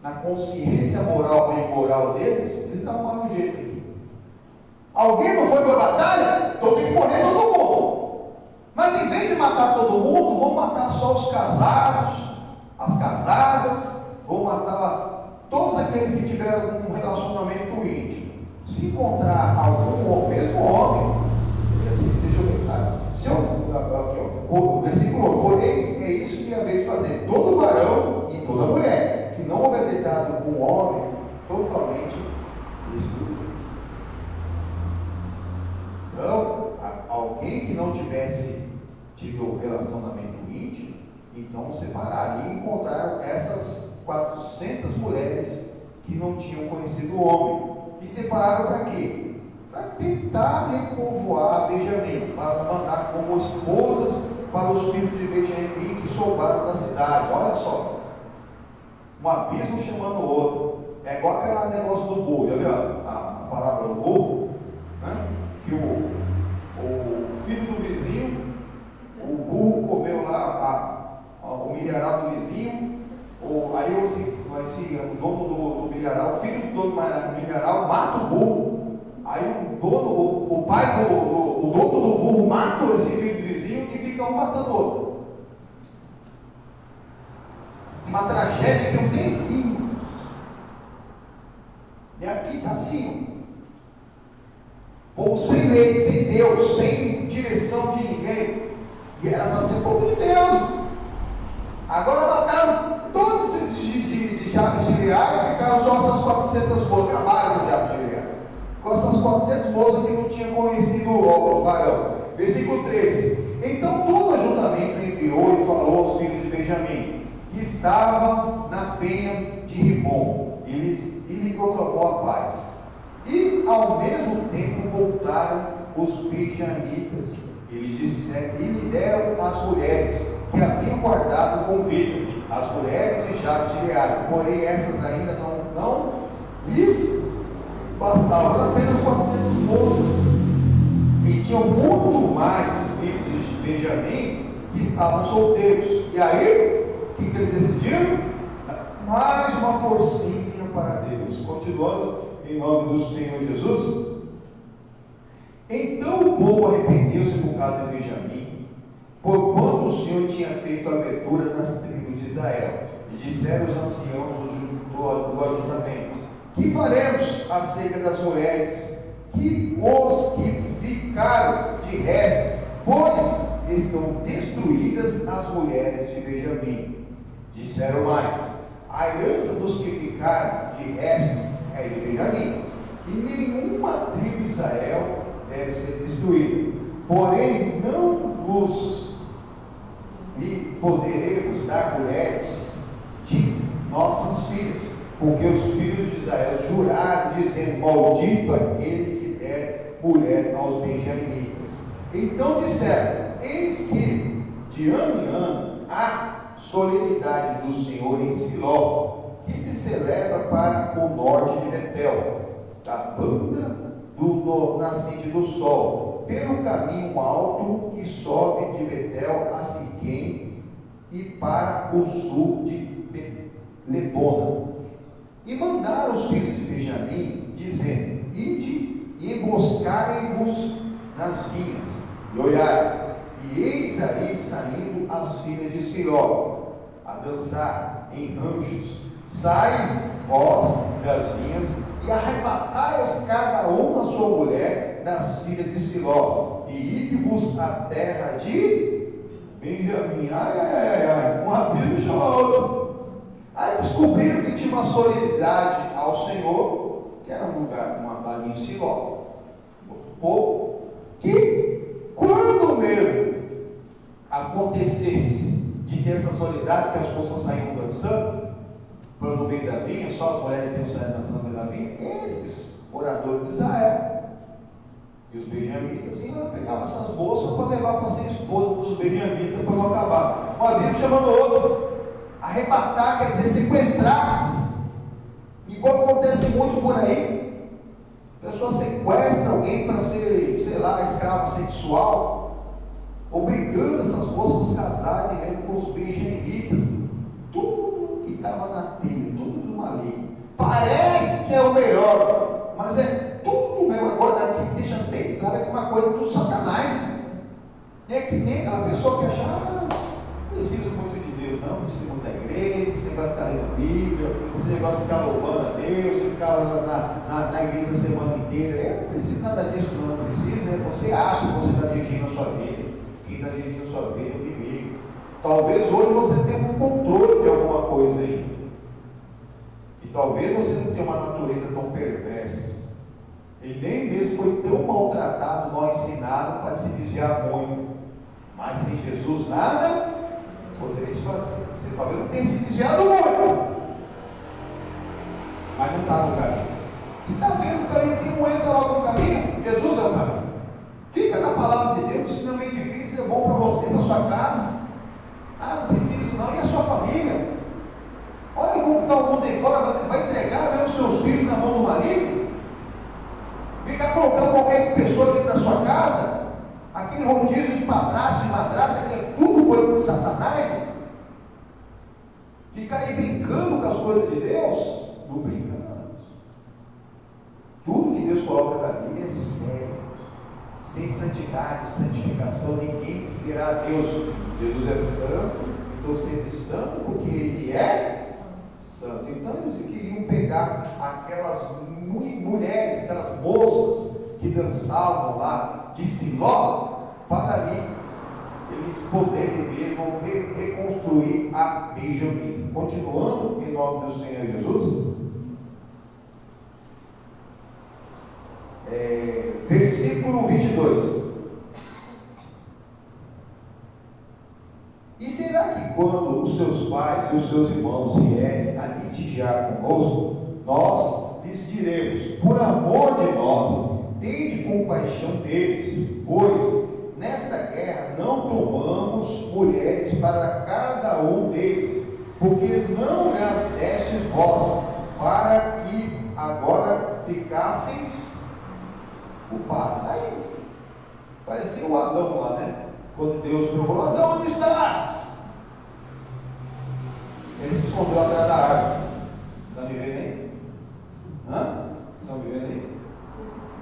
Na consciência moral e imoral deles, eles arrumaram um jeito aqui. Alguém não foi para a batalha? Então tem que morrer todo mundo. Mas em vez de matar todo mundo, vão matar só os casados, as casadas, vão matar todos aqueles que tiveram um relacionamento íntimo. Se encontrar algum, mesmo homem, deixa eu ver, tá? Se eu, aqui, ó, o versículo, porém, é isso que é a vez de fazer: todo varão e toda mulher que não houver deitado com o homem, totalmente destruídos. Então, alguém que não tivesse tido relacionamento íntimo, então separaria e encontraram essas 400 mulheres que não tinham conhecido o homem. E separaram para quê? Para tentar repovoar Benjamim, para mandar como esposas para os filhos de Benjamim que sobraram da cidade. Olha só, um abismo chamando o outro. É igual aquele negócio do burro, já viu a palavra do burro? Né? Que o filho do vizinho, o burro comeu lá o milharal do vizinho, aí o dono do milharal, o filho do dono do milharal mata o burro. Aí o pai o dono do burro mata esse filho do vizinho e fica um matando o outro. Uma tragédia que não tem fim. E aqui está assim, povo sem lei, sem Deus, sem direção de ninguém. E era para ser povo de Deus. Agora mataram todos esses de Jabes de Gileade e ficaram só essas 400 moças. Acabaram de Jabes de Gileade. Com essas 400 moças que não tinham conhecido o varão. Versículo 13. Então todo o ajuntamento enviou e falou aos filhos de Benjamim, que estava na penha de Ribom, e lhe proclamou a paz. E ao mesmo tempo voltaram os benjamitas, e lhe deram as mulheres que haviam guardado com vida, as mulheres de Jabes de Gileade, porém essas ainda não lhes bastavam, apenas 400 moças, e tinham muito mais filhos de Benjamim que estavam solteiros. E aí, o que eles decidiram? Mais uma forcinha para Deus. Continuando, em nome do Senhor Jesus. Então o povo arrependeu-se por causa de Benjamim, porquanto o Senhor tinha feito abertura nas tribos de Israel. E disseram os anciãos do ajuntamento: que faremos acerca das mulheres que os que ficaram de resto, pois estão destruídas as mulheres de Benjamim. Disseram mais: a herança dos que ficaram de resto é de Benjamim, e nenhuma tribo de Israel deve ser destruída. Porém, não lhe poderemos dar mulheres de nossas filhas, porque os filhos de Israel juraram, dizendo: maldito aquele que der mulher aos benjamitas. Então disseram: eis que de ano em ano há solenidade do Senhor em Siló, que se celebra para o norte de Betel, da banda do nascente do sol, pelo caminho alto que sobe de Betel a Siquém e para o sul de Lebona. E mandaram os filhos de Benjamim, dizendo: ide e emboscai-vos nas vinhas. E olhai, e eis aí saindo as filhas de Siló a dançar em ranchos. Sai vós das vinhas e arrebatai-os cada uma a sua mulher das filhas de Siló, e ide-vos à terra de Benjamim. Um rabino chama outro. Aí descobriram que tinha uma solenidade ao Senhor, que era um lugar, ali em Siló, o povo, que quando mesmo acontecesse de ter essa solenidade, que as moças saíam dançando para no meio da vinha, só as mulheres iam sair dançando no meio da vinha, esses moradores de Israel e os benjamitas iam pegar essas moças para levar para ser esposa dos benjamitas para não acabar. Um amigo chamando outro. Arrebatar quer dizer sequestrar, igual acontece muito por aí. A pessoa sequestra alguém para ser, sei lá, escrava sexual, obrigando essas moças a casarem mesmo com os benjamitas. Tudo que estava na telha, tudo do maligno. Parece que é o melhor, mas é tudo mesmo. Agora aqui deixa bem claro que é uma coisa do Satanás. É que nem aquela pessoa que acha: preciso muito de Deus, não, preciso muito da igreja, esse negócio de ficar lendo a Bíblia, esse negócio de ficar louvando a Deus, de ficar na igreja a semana inteira. Não precisa nada disso, não precisa. Você acha que você está dirigindo a sua vida. Quem está dirigindo a sua vida é o inimigo. Talvez hoje você tenha um controle de alguma coisa aí. E talvez você não tenha uma natureza tão perversa. Ele nem mesmo foi tão maltratado, mal ensinado para se desviar muito. Mas sem Jesus nada podereis fazer. Você talvez não tenha se desviado muito, mas não está no caminho. Você está vendo o caminho que não entra logo no caminho? Jesus é o caminho. Fica na palavra de Deus, ensinamento de Cristo é bom para você, para sua casa. Não preciso não. E a sua família? Olha como está o mundo aí fora. Você vai entregar mesmo os seus filhos na mão do maligno? Fica colocando qualquer pessoa dentro da sua casa, aquele rodízio de padrasto e madrasta, que é tudo coisa de Satanás. Fica aí brincando com as coisas de Deus? Não brincamos. Tudo que Deus coloca na Bíblia é sério. Sem santidade, santificação, ninguém seguirá a Deus. Jesus é santo, então sendo santo porque Ele é santo. Então eles queriam pegar aquelas mulheres, aquelas moças que dançavam lá de Siló, para ali eles poderem mesmo reconstruir a Benjamim. Continuando, em nome do Senhor Jesus, versículo 22. E será que quando os seus pais e os seus irmãos vierem a litigar conosco, nós lhes diremos, por amor de nós, tende compaixão deles, pois nesta guerra não tomamos mulheres para cada um deles, porque não as destes vós, para que agora ficasseis o paz. Aí, parecia o Adão lá, né? Quando Deus procurou, Adão, onde estás? Ele se escondeu atrás da árvore. Está me vendo aí? Estão me vendo aí?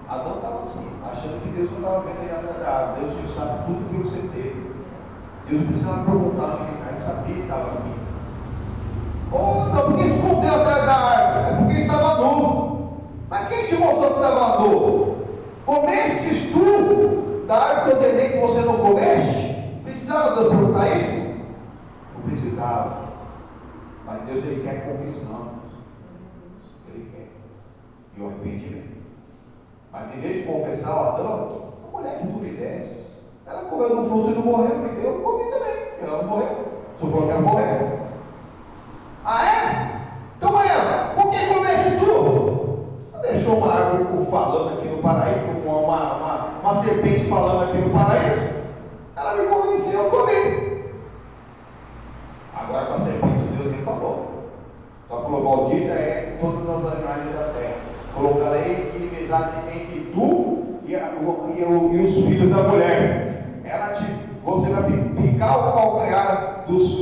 Adão estava assim, achando que Deus não estava vendo ele atrás da árvore. Deus sabe tudo que você teve. Deus não precisava perguntar onde ele está, ele sabia que estava aqui. Oh, não, por que se escondeu atrás da árvore? É porque estava nu. Mas quem te mostrou que estava nu? Comestes tu da árvore que eu ordenei que você não comeste? Precisava Deus perguntar isso? Não precisava. Mas Deus, ele quer confissão. Ele quer. E o arrependimento. Mas em vez de confessar o Adão, a mulher que tu me desses, ela comeu no fruto e não morreu, me deu, eu comi também. Ela não morreu. Tu falou que ela morreu. Ah, é? Então, Eva, por que comeste tu? Ela deixou uma árvore falando aqui no paraíso, uma serpente falando aqui no paraíso. Ela me convenceu, eu comi. Agora com a serpente, Deus me falou. Só falou, maldita é todas as animais da terra. Colocarei inimizade entre tu e os filhos da mulher. Você vai picar o calcanhar dos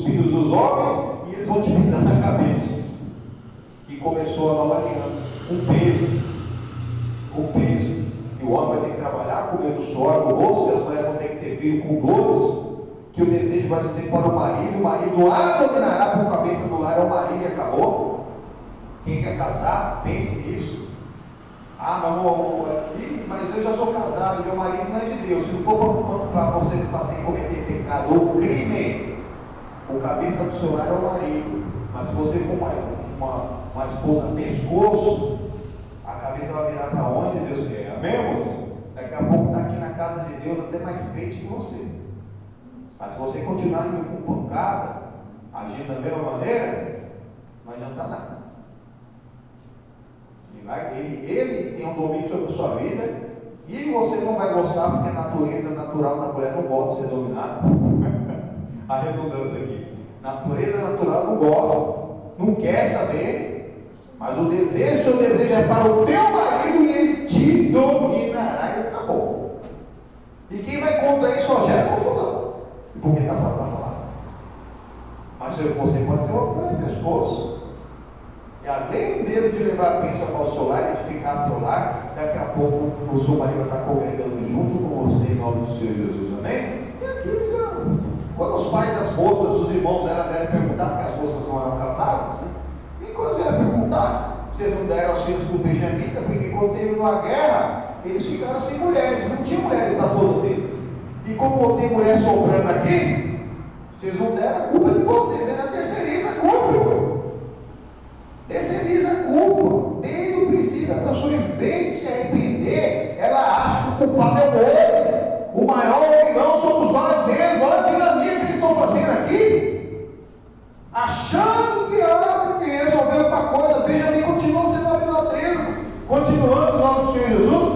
filhos dos homens e eles vão te pisar na cabeça. E começou a nova aliança. Um peso. E o homem vai ter que trabalhar comendo suor no rosto, e as mulheres vão ter que ter filho com dores. Que o desejo vai ser para o marido dominará por cabeça do lar, é o marido e acabou. Quem quer casar, pense nisso. Mas eu já sou casado, meu marido não é de Deus. Se não for para você cometer pecado ou crime, o cabeça do seu lar é o marido. Mas se você for uma esposa pescoço, a cabeça vai virar para onde Deus quer. Amém, moço? Daqui a pouco está aqui na casa de Deus até mais crente que você. Mas se você continuar indo com pancada, agindo da mesma maneira, não adianta nada. Ele tem um domínio sobre a sua vida e você não vai gostar porque a natureza natural da mulher não gosta de ser dominada. A redundância aqui. Natureza natural não gosta, não quer saber, mas o seu desejo é para o teu marido e ele te dominará e acabou. E quem vai contra isso só gera confusão, porque está fora da palavra. Mas você pode ser uma mulher pescoço. E além mesmo de levar a bênção para o seu lar, edificar seu lar, daqui a pouco o seu marido vai estar congregando junto com você em nome do Senhor Jesus, amém? E aqui, quando os pais das moças, os irmãos vieram perguntar, porque as moças não eram casadas, né? E quando vieram perguntar, vocês não deram os filhos para o benjamita, porque quando teve uma guerra, eles ficaram sem mulheres, não tinha mulheres para todos eles. E como tem mulher sobrando aqui, vocês não deram a culpa de vocês, ainda terceiriza a culpa. Terceiriza a culpa. Desde o princípio, a pessoa, em vez de se arrepender, ela acha que o culpado é o outro. O maior não somos nós mesmos. Olha a dinâmica que eles estão fazendo aqui. Achando que resolveu uma coisa. Benjamim continua sendo a mesma tribo. Continuando o nome do Senhor Jesus.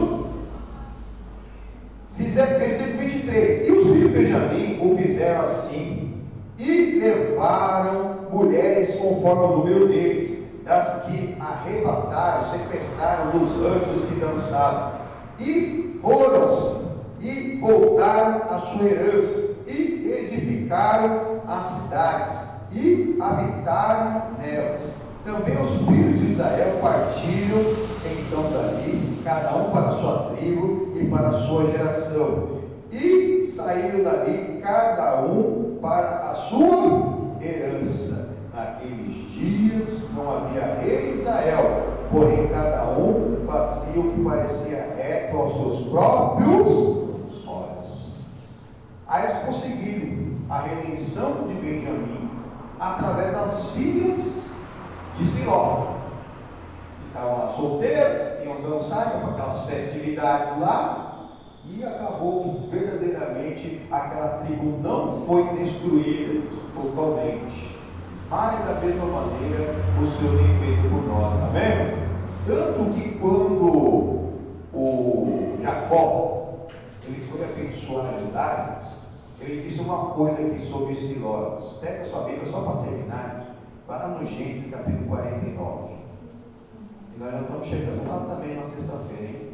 Versículo 23. E os filhos de Benjamim o fizeram assim. E levaram mulheres conforme o número deles, das que arrebataram, sequestraram dos anjos que dançavam, e foram-se, e voltaram à sua herança, e edificaram as cidades, e habitaram nelas. Também os filhos de Israel partiram então dali, cada um para a sua tribo e para a sua geração, e saíram dali, cada um para a sua herança. Naqueles dias não havia rei em Israel, porém cada um fazia o que parecia reto aos seus próprios olhos. Aí eles conseguiram a redenção de Benjamim através das filhas de Siló, que estavam lá solteiras, iam dançar, iam para aquelas festividades lá, e acabou que verdadeiramente aquela tribo não foi destruída totalmente, mas da mesma maneira o Senhor tem feito por nós, amém? Tanto que quando o Jacó ele foi abençoar Judá, ele disse uma coisa aqui sobre Siló. Pega a sua Bíblia só para terminar, vai lá no Gênesis capítulo 49, e nós já estamos chegando lá também na sexta-feira, hein?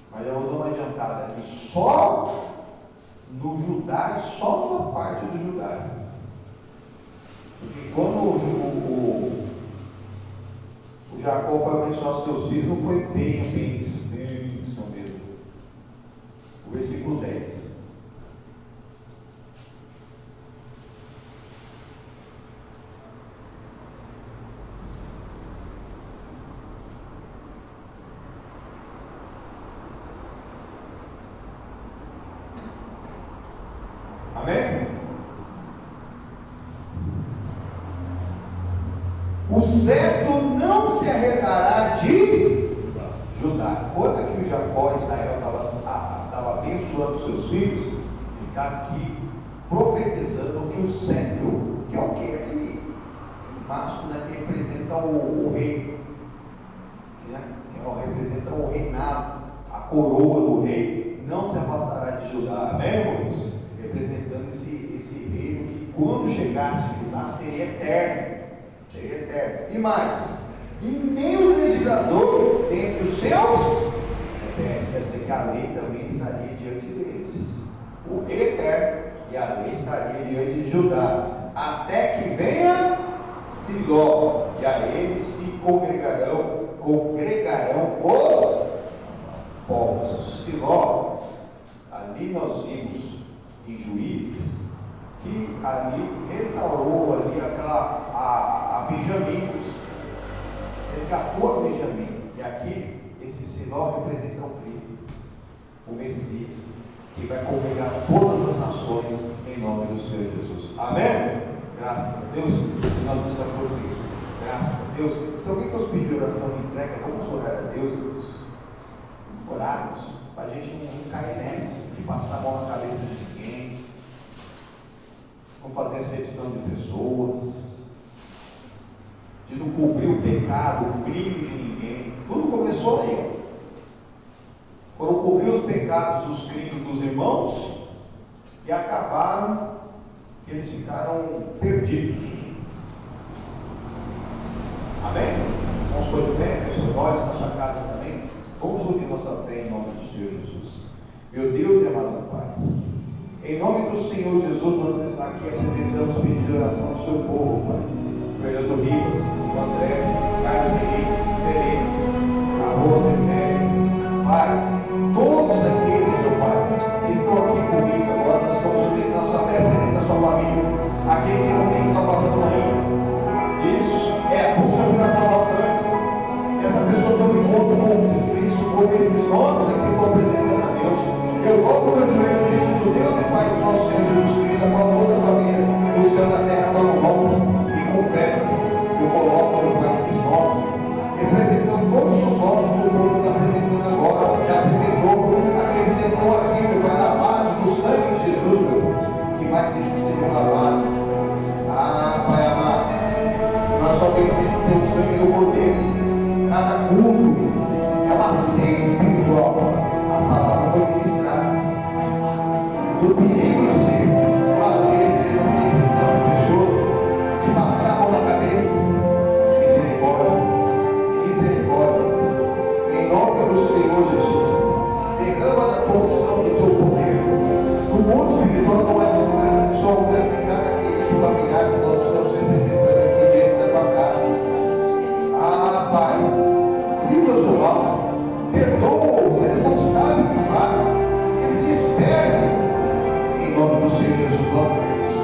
Mas eu vou dar uma adiantada aqui, só no Judá, só uma parte do Judá. Porque quando o Jacó foi abençoar os seus filhos, não foi bênção mesmo. O versículo 10. Amém? O cetro não se arredará de Judá. Quando aqui o Jacó, Israel, estava abençoando seus filhos, ele está aqui profetizando que o cetro, que é o que? Aquele mastro, né, que representa o rei, que representa o reinado, a coroa do rei, não se afastará de Judá. Amém, irmãos? Representando esse reino que quando chegasse Judá seria eterno. Seria eterno. E mais, e nem o legislador entre os seus quer dizer que a lei também estaria diante deles. O rei eterno e a lei estaria diante de Judá, até que venha Siló, e a eles se congregarão os povos. Siló, ali nós vimos em Juízes, que ali restaurou ali a Benjamim, resgatou a Benjamim, e aqui esse Siló representa o Cristo, o Messias, que vai congregar todas as nações em nome do Senhor Jesus. Amém? Graças a Deus, e nós precisamos por Cristo. Graças a Deus. Se alguém nos pedir oração de entrega, vamos orar a Deus, Deus. Orarmos, para a gente não cair nessa, de passar a mão na cabeça de ninguém, não fazer acepção de pessoas, de não cobrir o pecado, o crime de ninguém. Tudo começou aí. Foram cobrir os pecados, os crimes dos irmãos, e acabaram que eles ficaram perdidos. Amém? Vamos pôr de pé, feche os olhos na sua casa também. Vamos unir nossa fé em nome do Senhor Jesus. Meu Deus e amado Pai, em nome do Senhor Jesus, nós aqui apresentamos o pedido de oração do seu povo, Pai. Fernando Ribas, o André, Carlos Henrique, Tereza, a Rosa e Pai, todos aqueles, meu Pai, que estão aqui comigo agora, nós estamos unindo nossa fé, apresenta a sua família, aquele que não tem salvação ainda. Isso é a busca pela salvação. Essa pessoa toma em conta com isso, com esses nomes aqui que eu estou apresentando a Deus. Eu coloco meu joelho diante do Deus e Pai do nosso Senhor Jesus Cristo, a qual toda a família do céu e da terra toma mão e com fé. Eu coloco, meu Pai, esses nomes, representando todos os nomes que o povo está apresentando agora, já apresentou aqueles que estão aqui, meu Pai, lavados do sangue de Jesus, meu Pai, que mais se sejam lavados. Ah, Pai amado, nós só vencemos pelo sangue do Cordeiro. Cada culto é uma ceia espiritual. A palavra foi ministrada. Do perigo de se fazer mesmo a acepção de pessoa, de passar a mão na cabeça. Misericórdia, misericórdia. Em nome do Senhor Jesus, derrama na porção do teu poder. No mundo espiritual não há descanso, que só alcance cada querido familiar que nós estamos representando aqui diante da tua casa. Ah, Pai, livra-os do mal, perdoa-os, eles não sabem o que fazem, eles despertam. Em nome do Senhor Jesus, nós cremos.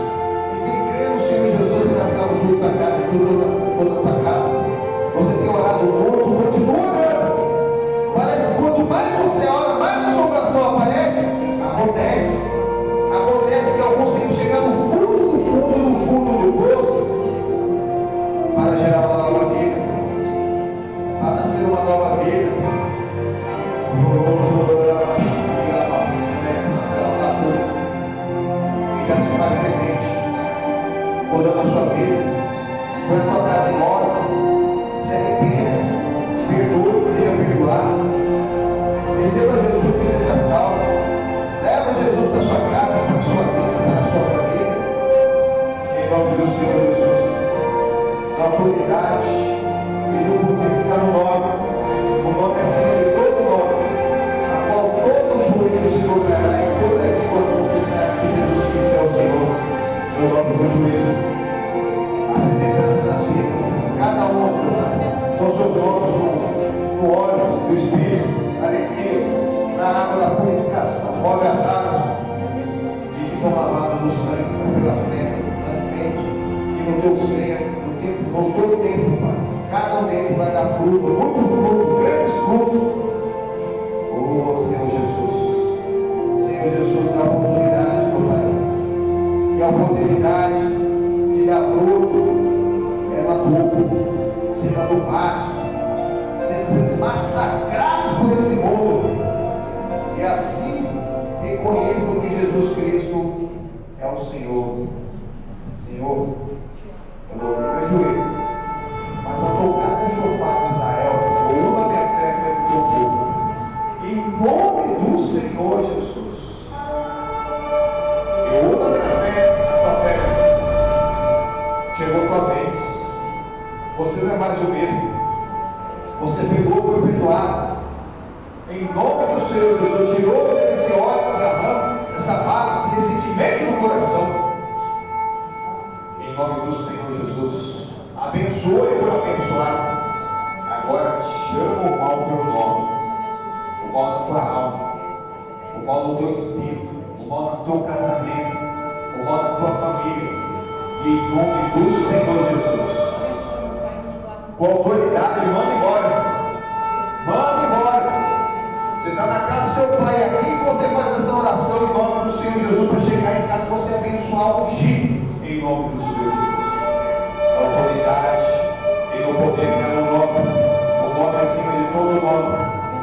E quem crê no Senhor Jesus será salvo tudo da casa e toda a tua casa. Você tem orado muito nome do Senhor Jesus. Na autoridade e no poder que está no nome. O nome é acima de todo nome, a qual todo joelho se dobrará e toda língua confessará que Jesus Cristo é o Senhor. No nome do joelho, apresentando essas vidas, cada um com seus olhos no óleo do Espírito, na alegria, na água da purificação. Move as águas e que são lavados no sangue pela fé. Nós cremos que no teu ser, no teu tempo, Pai, cada um deles vai dar fruto, muito fruto, grandes frutos. Oh, Senhor Jesus. Senhor Jesus, dá oportunidade, meu Pai. E a oportunidade de dar fruto é no adubo, sendo adubados, sendo às vezes massacrados por esse mundo. E assim reconheçam que Jesus Cristo é o Senhor. Senhor, eu vou abrir meu joelho, mas ao tocar o chofar de Israel, eu uno a minha fé pelo teu povo. Em nome do Senhor Jesus. Eu uno a minha fé à tua fé. Chegou a tua vez. Você não é mais o mesmo. Você pegou e foi perdoado. Em nome do Senhor Jesus, tirou desse ódio, esse garrão, essa mágoa, esse ressentimento no coração. Em nome do Senhor Jesus, abençoa e foi abençoado. Agora chama o mal pelo nome, o mal da tua alma, o mal do teu espírito, o mal do teu casamento, o mal da tua família. E em nome do Senhor Jesus, com autoridade, manda embora. Manda embora. Você está na casa do seu pai, aqui que você faz essa oração em nome do Senhor Jesus, para chegar em casa e você abençoar o Chico. Em nome do Senhor Jesus, na autoridade e no poder que é no nome, o nome acima de todo nome,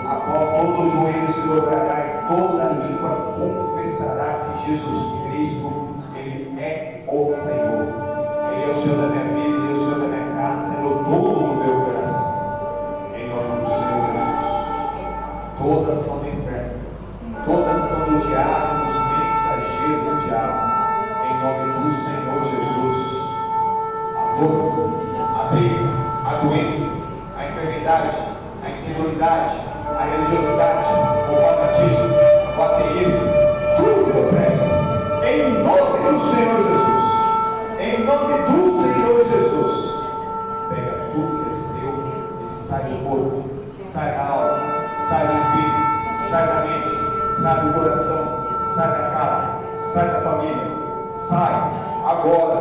a qual todo joelho se dobrará e toda língua confessará que Jesus Cristo, Ele é o Senhor. Ele é o Senhor da minha vida, Ele é o Senhor da minha casa, Ele é o dono do meu coração. Em nome do Senhor Jesus, todas são do inferno, todas são do diabo, dos mensageiros do diabo. Em nome do Senhor Jesus, a dor, a briga, a doença, a enfermidade, a infidelidade, a religiosidade, o fanatismo, o ateísmo, tudo que opressa, em nome do Senhor Jesus, em nome do Senhor Jesus, pega tudo que é seu e sai do corpo, sai da alma, sai do espírito, sai da mente, sai do coração, sai da casa, sai da família. Sai agora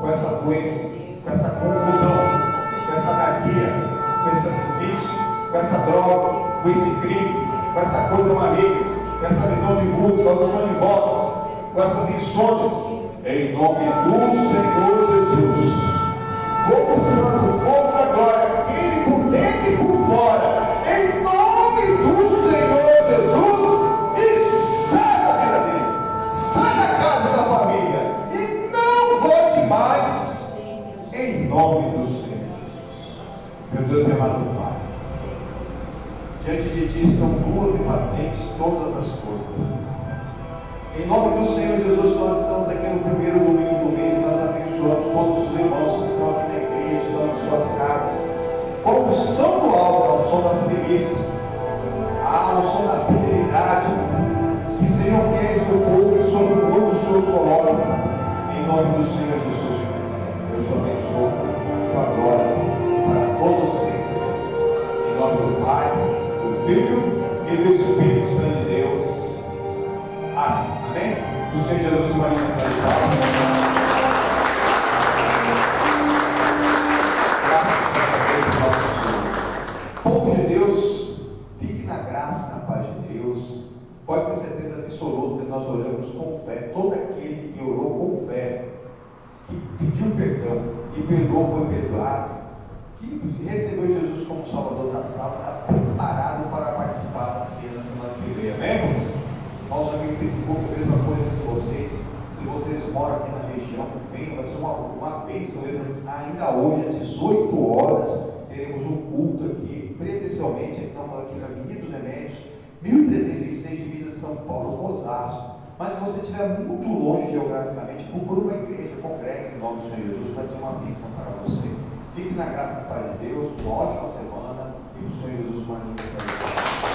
com essa doença, com essa confusão, com essa anarquia, com esse vício, com essa droga, com esse crime, com essa coisa maligna, com essa visão de vultos, audição de voz, com essas insônias, em nome do Senhor Jesus. Fogo santo, fogo da glória, queime por dentro e por fora, em nome do Senhor Jesus, e sai da vida deles, sai da casa da família. Mas, em nome do Senhor Jesus, meu Deus e amado Pai, diante de Ti estão duas e patentes todas as coisas. Em nome do Senhor Jesus, nós estamos aqui no primeiro domingo do mês, nós abençoamos todos os irmãos que estão aqui na igreja, estão em suas casas, com a unção do alto, a unção das primícias, a unção da fidelidade, que sejam fiéis no pouco e sobre o muito os seus colocam. Em nome do Senhor Jesus, Deus abençoe tua glória para todos sempre. Em nome do Pai, do Filho e do Espírito Santo de Deus. Amém. Amém? Do Senhor Jesus, Maria, graças a Deus, povo de Deus, fique na graça e na paz de Deus. Pode ter certeza absoluta que nós oramos com fé. Todo aquele que orou com fé, que pediu perdão e perdoou, foi perdoado, que recebeu Jesus como Salvador da sala, está preparado para participar da ceia na semana que vem. Amém, irmãos? Nosso amigo Facebook, a mesma coisa de vocês. Se vocês moram aqui na região, venham, vai ser uma bênção. Ainda hoje, às 18 horas, teremos um culto aqui, presencialmente. Estamos aqui na Avenida dos Remédios, 1306, divisa São Paulo com Osasco. Mas se você estiver muito longe geograficamente, procure uma igreja, congregue em nome do Senhor Jesus, vai ser uma bênção para você. Fique na graça do Pai de Deus, uma ótima semana e o Senhor Jesus com a